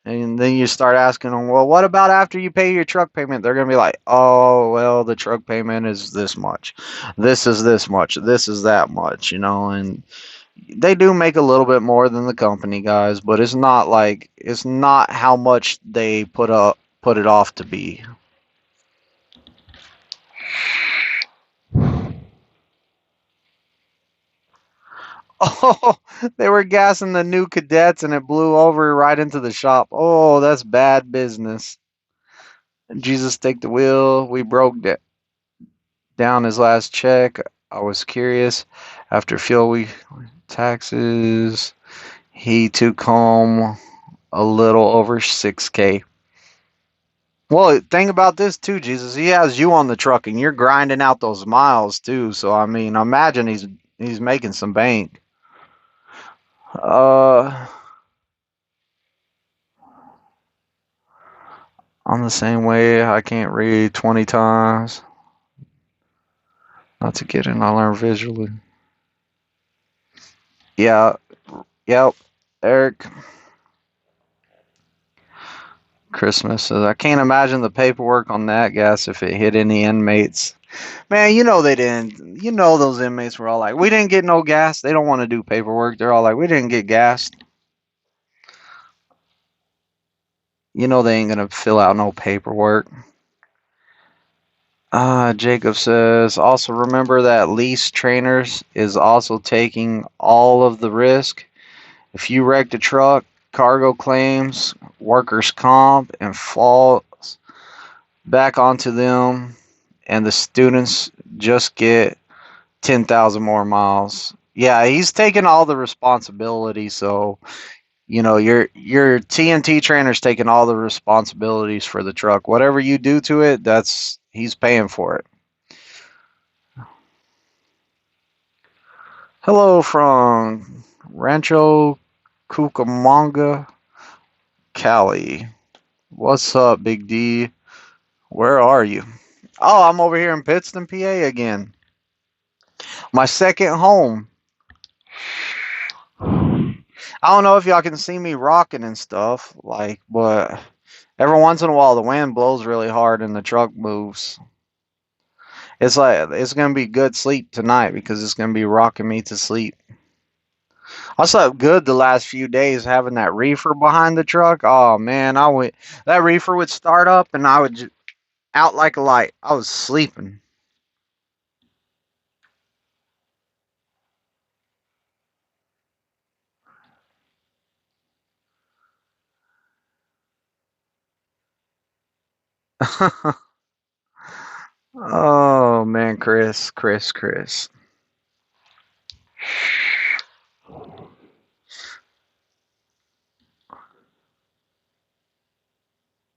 And then you start asking them, "Well, what about after you pay your truck payment?" They're gonna be like, "Oh, well, the truck payment is this much. This is this much. This is that much." You know, and they do make a little bit more than the company guys, but it's not how much they put it off to be. Oh, they were gassing the new cadets and it blew over right into the shop. Oh, that's bad business. Jesus take the wheel. We broke down his last check. I was curious. After fuel we taxes, he took home a little over 6K. Well, think about this too, Jesus. He has you on the truck and you're grinding out those miles too. So I mean, imagine he's making some bank. Uh I'm the same way. I can't read 20 times. Not to get in, I learn visually. Yeah, yep. Eric, Christmas says, I can't imagine the paperwork on that gas if it hit any inmates. Man, you know they didn't. You know those inmates were all like, we didn't get no gas. They don't want to do paperwork. They're all like, we didn't get gas. You know they ain't going to fill out no paperwork. Jacob says, also remember that lease trainers is also taking all of the risk. If you wrecked a truck, cargo claims, workers' comp, and falls back onto them, and the students just get 10,000 more miles. Yeah, he's taking all the responsibility. So, you know, your TNT trainer's taking all the responsibilities for the truck. Whatever you do to it, that's he's paying for it. Hello from Rancho Cucamonga, Cali. What's up, Big D? Where are you? Oh, I'm over here in Pittston, PA again. My second home. I don't know if y'all can see me rocking and stuff, like, but every once in a while the wind blows really hard and the truck moves. It's like it's gonna be good sleep tonight because it's gonna be rocking me to sleep. I slept good the last few days having that reefer behind the truck. Oh man, I would that reefer would start up and I would out like a light. I was sleeping. Oh man, Chris.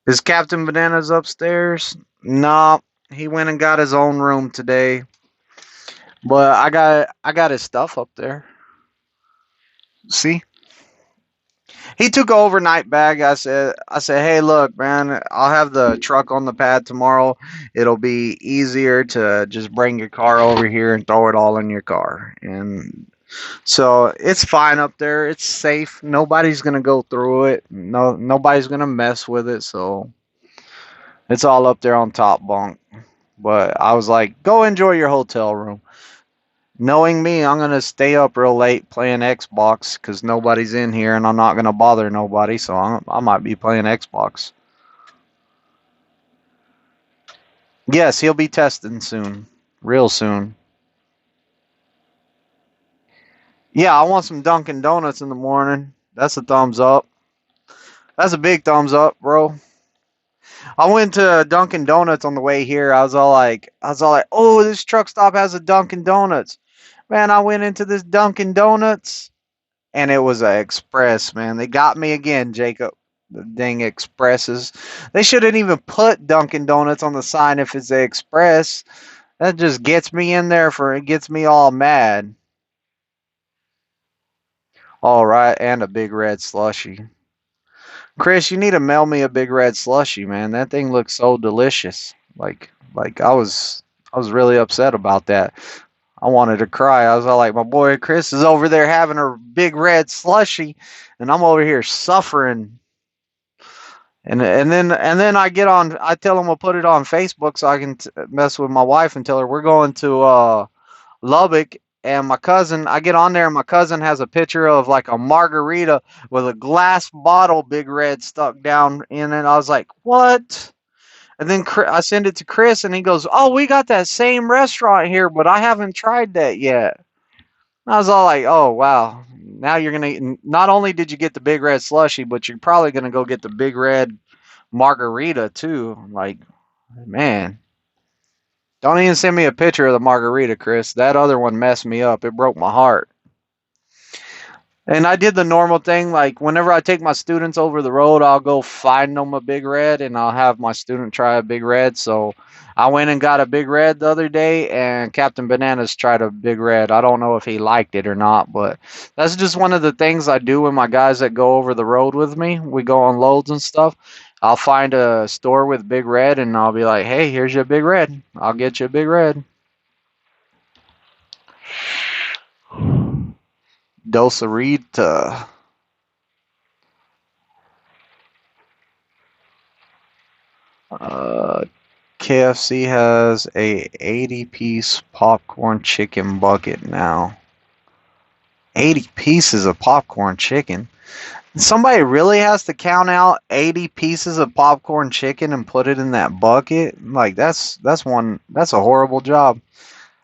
Is Captain Bananas upstairs? Nah, he went and got his own room today. But I got his stuff up there. See? He took an overnight bag. I said, "Hey, look, man, I'll have the truck on the pad tomorrow. It'll be easier to just bring your car over here and throw it all in your car." And so it's fine up there. It's safe. Nobody's gonna go through it. Nobody's gonna mess with it. So it's all up there on top bunk. But I was like, "Go enjoy your hotel room." Knowing me, I'm gonna stay up real late playing Xbox because nobody's in here, and I'm not gonna bother nobody. So I might be playing Xbox. Yes, he'll be testing soon, real soon. Yeah, I want some Dunkin' Donuts in the morning. That's a thumbs up. That's a big thumbs up, bro. I went to Dunkin' Donuts on the way here. I was all like, oh, this truck stop has a Dunkin' Donuts. Man, I went into this Dunkin' Donuts and it was a express, man. They got me again, Jacob. The dang expresses. They shouldn't even put Dunkin' Donuts on the sign if it's a express. That just gets me in there for it gets me all mad. All right, and a big red slushy. Chris, you need to mail me a big red slushy, man. That thing looks so delicious. Like I was really upset about that. I wanted to cry. I was all like, my boy Chris is over there having a big red slushy, and I'm over here suffering. And then I tell him I'll put it on Facebook so I can mess with my wife and tell her we're going to Lubbock. And my cousin, I get on there and my cousin has a picture of like a margarita with a glass bottle, big red, stuck down in it. I was like, what? And then I send it to Chris and he goes, oh, we got that same restaurant here, but I haven't tried that yet. I was all like, oh, wow. Now you're going to, not only did you get the big red slushy, but you're probably going to go get the big red margarita too. Like, man, don't even send me a picture of the margarita, Chris. That other one messed me up. It broke my heart. And I did the normal thing, like whenever I take my students over the road, I'll go find them a big red and I'll have my student try a big red. So I went and got a big red the other day and Captain Bananas tried a big red. I don't know if he liked it or not, but that's just one of the things I do with my guys that go over the road with me. We go on loads and stuff. I'll find a store with big red and I'll be like, hey, here's your big red. I'll get you a big red. Dosarita. Uh, KFC has a 80-piece popcorn chicken bucket now. 80 pieces of popcorn chicken. Somebody really has to count out 80 pieces of popcorn chicken and put it in that bucket? Like that's a horrible job.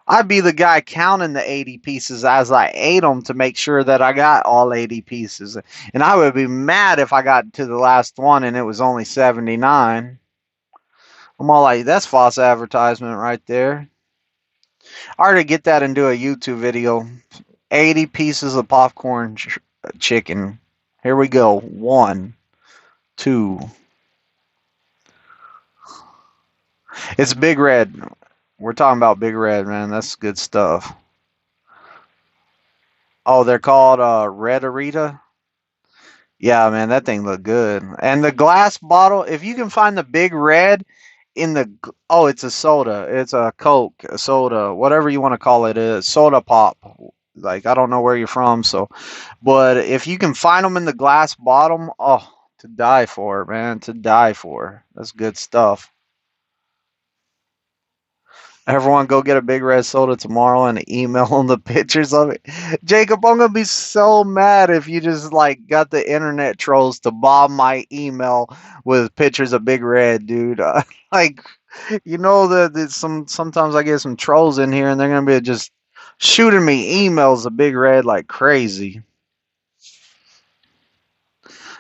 I'd be the guy counting the 80 pieces as I ate them to make sure that I got all 80 pieces. And I would be mad if I got to the last one and it was only 79. I'm all like, that's false advertisement right there. I already get that and do a YouTube video. 80 pieces of popcorn chicken. Here we go. One, two. It's Big Red. We're talking about Big Red, man. That's good stuff. Oh, they're called Red Arita. Yeah, man, that thing looked good. And the glass bottle, if you can find the Big Red in the oh, it's a soda. It's a Coke, a soda, whatever you want to call it, a soda pop. Like I don't know where you're from, so but if you can find them in the glass bottom, oh, to die for, man, to die for. That's good stuff. Everyone go get a big red soda tomorrow and email them the pictures of it. Jacob, I'm gonna be so mad if you just like got the internet trolls to bomb my email with pictures of Big Red, dude. Like, that sometimes I get some trolls in here and they're gonna be just shooting me emails of Big Red like crazy.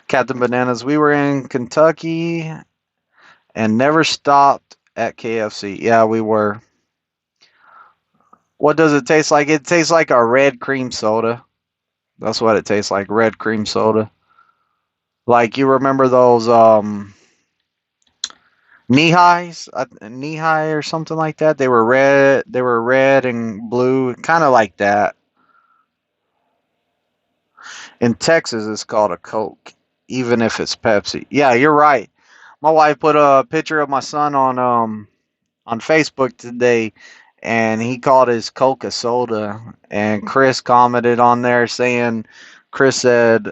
Captain Bananas, we were in Kentucky and never stopped at KFC. Yeah, we were. What does it taste like? It tastes like a red cream soda. That's what it tastes like, red cream soda. Like you remember those knee highs, knee high or something like that. They were red. They were red and blue, kind of like that. In Texas, it's called a Coke, even if it's Pepsi. Yeah, you're right. My wife put a picture of my son on Facebook today, and he called his Coca soda. And Chris commented on there saying, Chris said,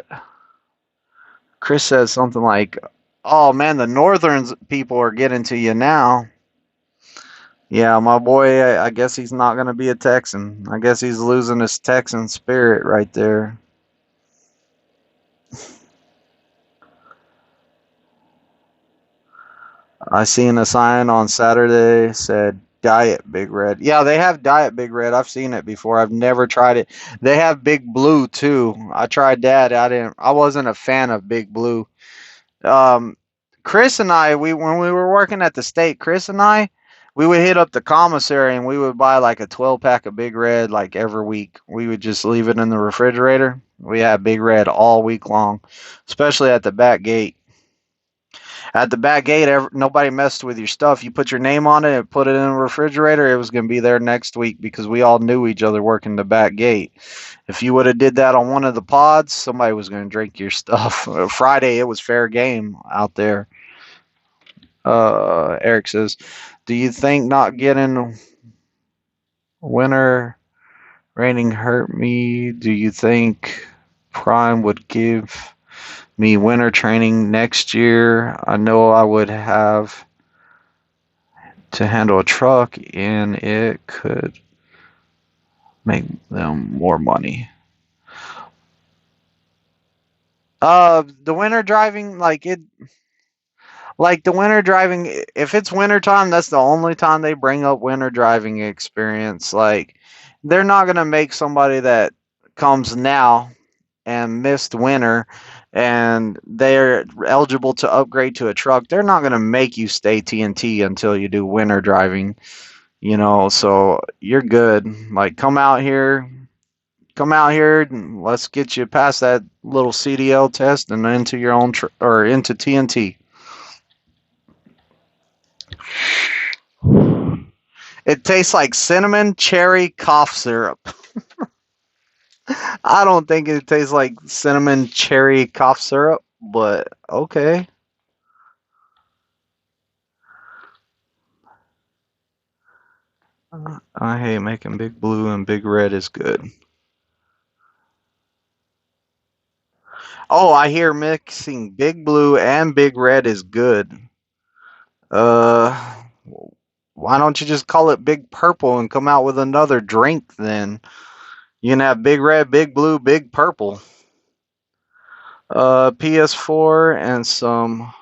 Chris says something like, "Oh man, the northern people are getting to you now." Yeah, my boy, I guess he's not going to be a Texan. I guess he's losing his Texan spirit right there. I seen a sign on Saturday said Diet Big Red. Yeah, they have Diet Big Red. I've seen it before. I've never tried it. They have Big Blue too. I tried that. I wasn't a fan of Big Blue. Um, Chris and I, we when we were working at the state, Chris and I, we would hit up the commissary and we would buy like a 12 pack of Big Red like every week. We would just leave it in the refrigerator. We had Big Red all week long, especially at the back gate. At the back gate, nobody messed with your stuff. You put your name on it and put it in the refrigerator. It was going to be there next week because we all knew each other working the back gate. If you would have did that on one of the pods, somebody was going to drink your stuff. Friday, it was fair game out there. Eric says, "Do you think not getting winter rating hurt me? Do you think Prime would give me winter training next year? I know I would have to handle a truck and it could make them more money." The winter driving, like the winter driving, if it's winter time, that's the only time they bring up winter driving experience. Like, they're not gonna make somebody that comes now and missed winter and they're eligible to upgrade to a truck. They're not gonna make you stay TNT until you do winter driving. So you're good. Like, come out here, and let's get you past that little CDL test and into your own or into TNT. It tastes like cinnamon cherry cough syrup. I don't think it tastes like cinnamon cherry cough syrup, but okay. I hate making Big Blue and Big Red is good. Oh, I hear mixing Big Blue and Big Red is good. Uh, why don't you just call it Big Purple and come out with another drink then? You can have Big Red, Big Blue, Big Purple. PS4 and some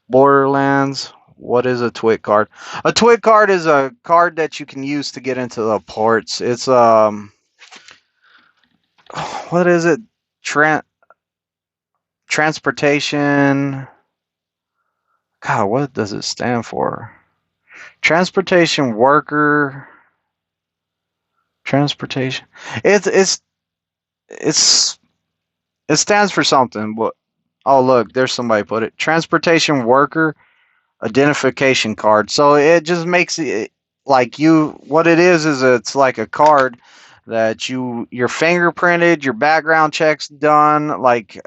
Borderlands. What is a TWIC card? A TWIC card is a card that you can use to get into the ports. It's what is it? Tran Transportation. God, what does it stand for? Transportation worker. Transportation. It's it stands for something. But oh, look, there's somebody put it. Transportation worker identification card. So it just makes it like you. What it is it's like a card that you're fingerprinted, your background check's done, like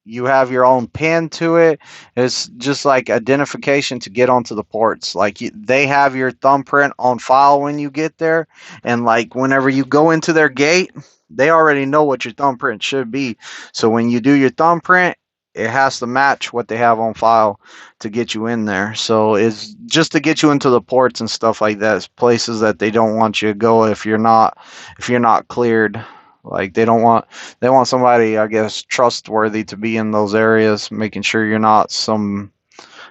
you have your own pin to it. It's just like identification to get onto the ports. Like they have your thumbprint on file when you get there, and like whenever you go into their gate, they already know what your thumbprint should be. So when you do your thumbprint, it has to match what they have on file to get you in there. So it's just to get you into the ports and stuff like that. It's places that they don't want you to go if you're not cleared. Like they want somebody, I guess, trustworthy to be in those areas, making sure you're not some,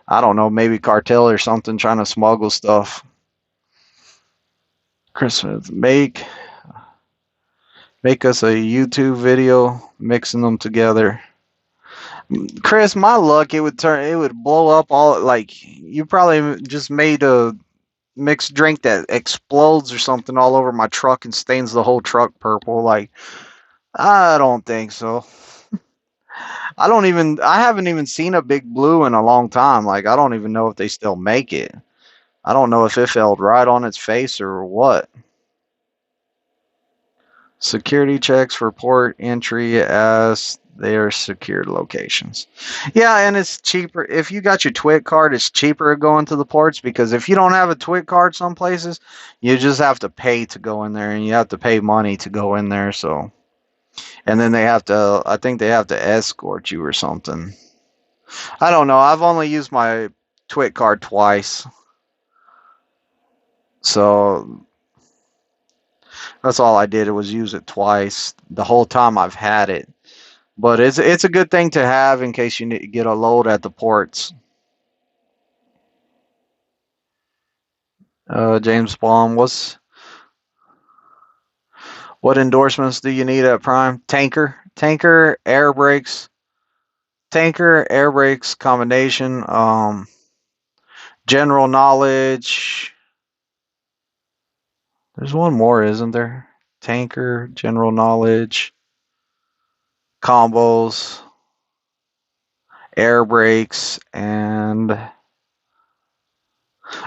I don't know, maybe cartel or something trying to smuggle stuff. Christmas, make us a YouTube video mixing them together. Chris, my luck, it would blow up all, like you probably just made a mixed drink that explodes or something all over my truck and stains the whole truck purple. Like, I don't think so. I haven't even seen a Big Blue in a long time. Like, I don't even know if they still make it. I don't know if it fell right on its face or what. Security checks for port entry as they are secured locations. Yeah, and it's cheaper. If you got your TWIC card, it's cheaper going to the ports because if you don't have a TWIC card some places, you just have to pay to go in there and you have to pay money to go in there. So, and then I think they have to escort you or something. I don't know. I've only used my TWIC card twice. So that's all I did. It was use it twice the whole time I've had it. But it's a good thing to have in case you need to get a load at the ports. James Baum, what endorsements do you need at Prime? Tanker, air brakes combination, general knowledge. There's one more, isn't there? Tanker, general knowledge, combos, air brakes, and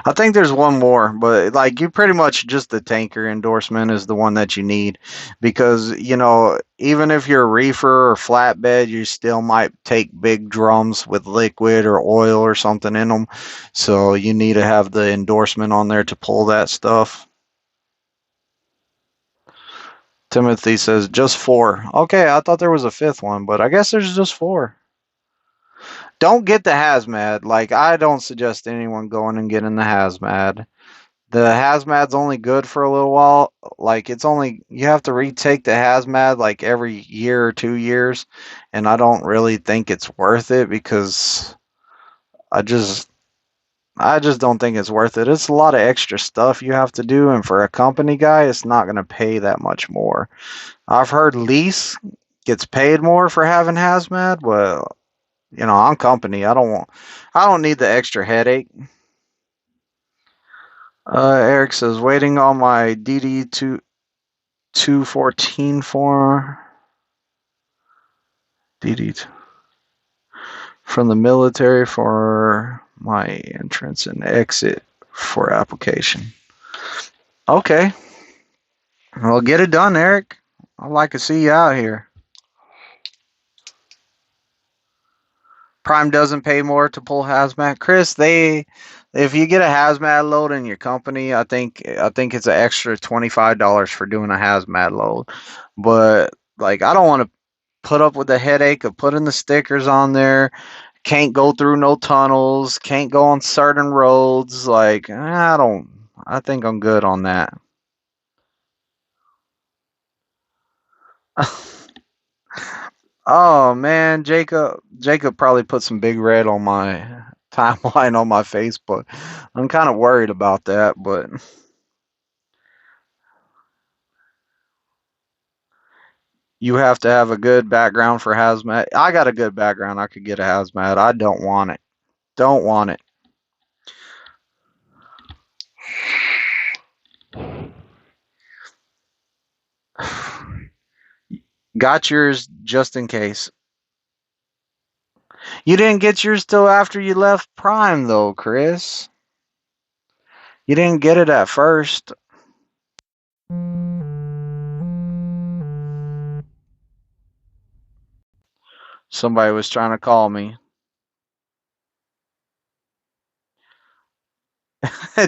I think there's one more, but like you pretty much just the tanker endorsement is the one that you need because, you know, even if you're a reefer or flatbed, you still might take big drums with liquid or oil or something in them. So you need to have the endorsement on there to pull that stuff. Timothy says just 4. Okay, I thought there was a 5th one, but I guess there's just 4. Don't get the hazmat. Like, I don't suggest anyone going and getting the hazmat. The hazmat's only good for a little while. Like, it's only, you have to retake the hazmat like every year or 2 years. And I don't really think it's worth it because I just, I just don't think it's worth it. It's a lot of extra stuff you have to do. And for a company guy, it's not going to pay that much more. I've heard lease gets paid more for having hazmat, but you know, I'm company. I don't need the extra headache. Eric says waiting on my DD 214 form. DD from the military for my entrance and exit for application. Okay. Well, get it done, Eric. I'd like to see you out here. Prime doesn't pay more to pull hazmat. Chris, if you get a hazmat load in your company, I think it's an extra $25 for doing a hazmat load. But like I don't want to put up with the headache of putting the stickers on there. Can't go through no tunnels, can't go on certain roads. Like I think I'm good on that. Oh man, Jacob probably put some big red on my timeline on my Facebook. I'm kind of worried about that, but you have to have a good background for hazmat. I got a good background. I could get a hazmat. I don't want it. Don't want it. Got yours just in case. You didn't get yours till after you left Prime, though, Chris. You didn't get it at first. Somebody was trying to call me.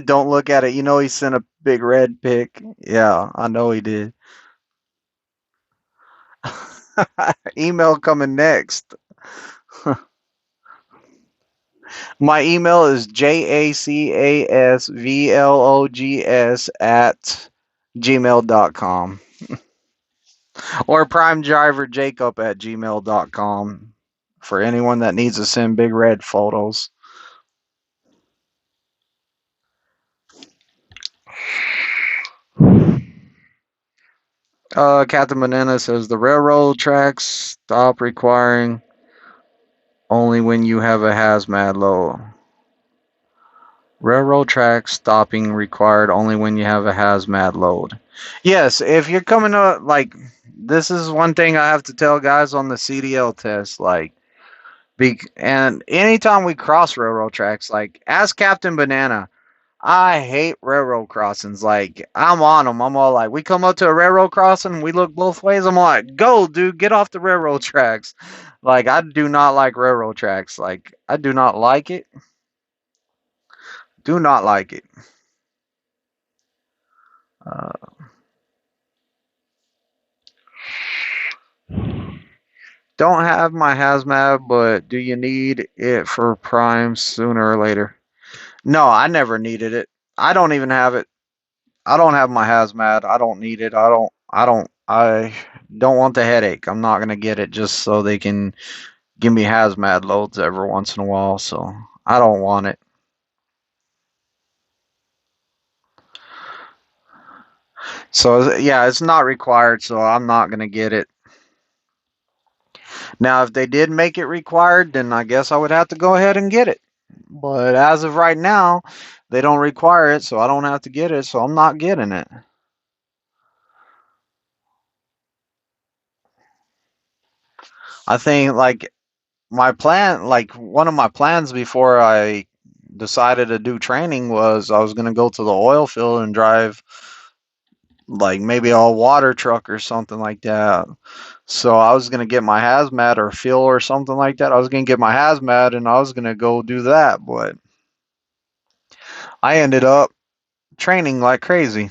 Don't look at it. You know he sent a big red pic. Yeah, I know he did. Email coming next. My email is jacasvlogs@gmail.com or primedriverjacob@gmail.com for anyone that needs to send big red photos. Captain Banana says the railroad tracks stop requiring only when you have a hazmat load. Railroad tracks stopping required only when you have a hazmat load. Yes, if you're coming up, like, this is one thing I have to tell guys on the CDL test, like, and anytime we cross railroad tracks, like, as Captain Banana, I hate railroad crossings. Like, I'm on them. I'm all like, we come up to a railroad crossing, we look both ways. I'm like, go, dude, get off the railroad tracks. Like, I do not like railroad tracks. Like, I do not like it. Do not like it. Uh, don't have my hazmat, but do you need it for prime sooner or later? No, I never needed it. I don't even have it. I don't have my hazmat. I don't need it. I don't want the headache. I'm not gonna get it just so they can give me hazmat loads every once in a while. So I don't want it. So yeah, it's not required. So I'm not gonna get it. Now, if they did make it required, then I guess I would have to go ahead and get it. But as of right now, they don't require it, so I don't have to get it. So I'm not getting it. I think like my plan, like one of my plans before I decided to do training was I was going to go to the oil field and drive like maybe a water truck or something like that. So I was going to get my hazmat or fuel or something like that. I was going to get my hazmat and I was going to go do that, but I ended up training like crazy.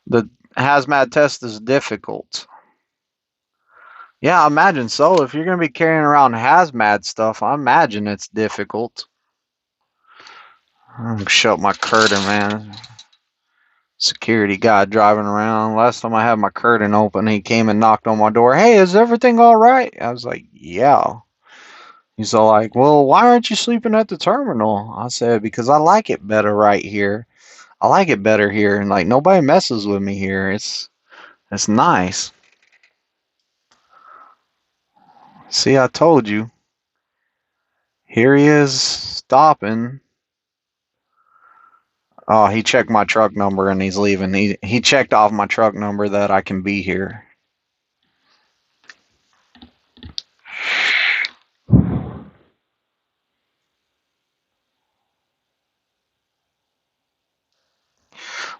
The hazmat test is difficult. Yeah, I imagine so. If you're going to be carrying around hazmat stuff, I imagine it's difficult. Shut my curtain, man. Security guy driving around. Last time I had my curtain open, he came and knocked on my door. Hey, is everything all right? I was like, yeah. He's all like, well, why aren't you sleeping at the terminal? I said, because I like it better right here. I like it better here, and like nobody messes with me here. It's nice. See, I told you. Here he is stopping. Oh, he checked my truck number and he's leaving. He checked off my truck number that I can be here.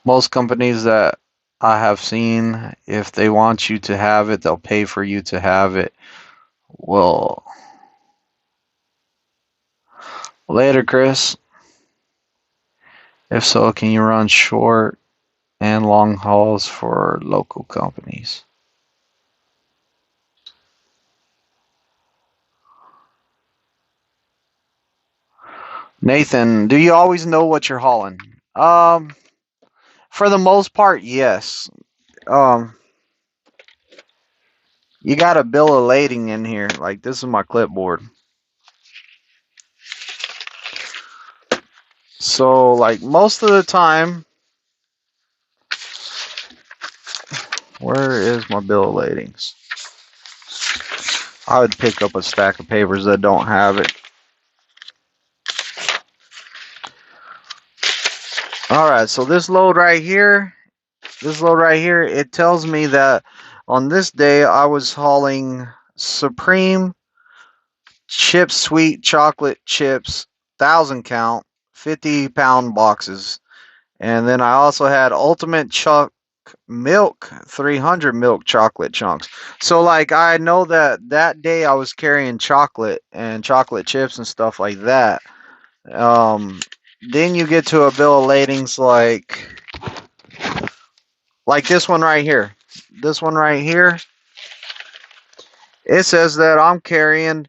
Most companies that I have seen, if they want you to have it, they'll pay for you to have it. Well, later, Chris. If so, can you run short and long hauls for local companies? Nathan, do you always know what you're hauling? For the most part, yes. Um, you got a bill of lading in here. Like, this is my clipboard. So, like, most of the time, where is my bill of ladings? I would pick up a stack of papers that don't have it. Alright, so this load right here, it tells me that on this day I was hauling Supreme Chip Sweet Chocolate Chips, 1,000 count, 50-pound boxes. And then I also had Ultimate Chuck Milk, 300 milk chocolate chunks. So, like, I know that day I was carrying chocolate and chocolate chips and stuff like that. Then you get to a bill of ladings like Like this one right here. This one right here. It says that I'm carrying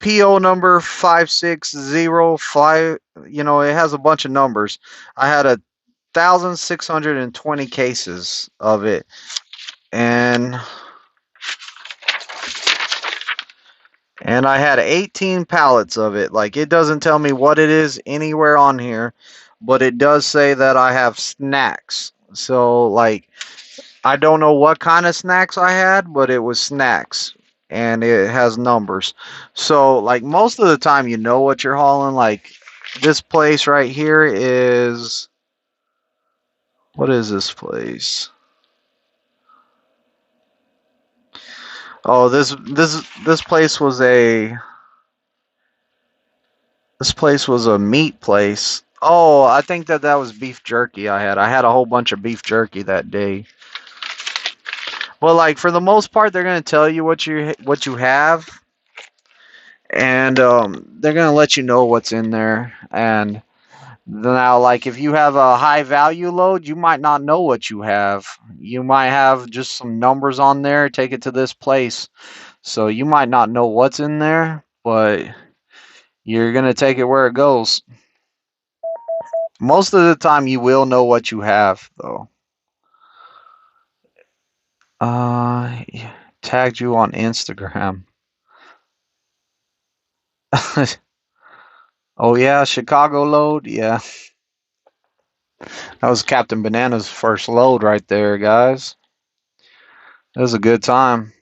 PO number 5605. It has a bunch of numbers. I had 1,620 cases of it, and I had 18 pallets of it. Like, it doesn't tell me what it is anywhere on here, but it does say that I have snacks. So, like, I don't know what kind of snacks I had, but it was snacks, and it has numbers. So, like, most of the time, you know what you're hauling. Like, this place right here is, what is this place? Oh, this place was a meat place. Oh, I think that was beef jerky I had. I had a whole bunch of beef jerky that day. Well, like, for the most part, they're gonna tell you what you have, and they're gonna let you know what's in there. And now, like, if you have a high value load, you might not know what you have. You might have just some numbers on there. Take it to this place, so you might not know what's in there, but you're gonna take it where it goes. Most of the time, you will know what you have, though. Yeah, tagged you on Instagram. Oh yeah, Chicago load. Yeah, that was Captain Banana's first load right there, guys. It was a good time.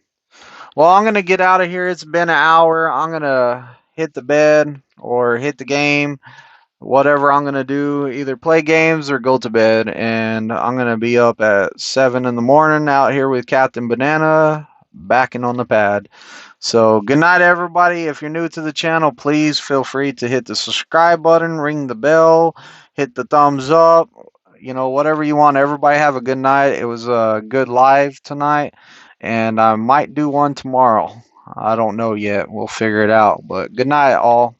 Well, I'm gonna get out of here. It's been an hour. I'm gonna hit the bed or hit the game, whatever I'm gonna do. Either play games or go to bed. And I'm gonna be up at 7 in the morning out here with Captain Banana, backing on the pad. So, good night, everybody. If you're new to the channel, please feel free to hit the subscribe button, ring the bell, hit the thumbs up, whatever you want. Everybody have a good night. It was a good live tonight, and I might do one tomorrow. I don't know yet. We'll figure it out. But good night, all.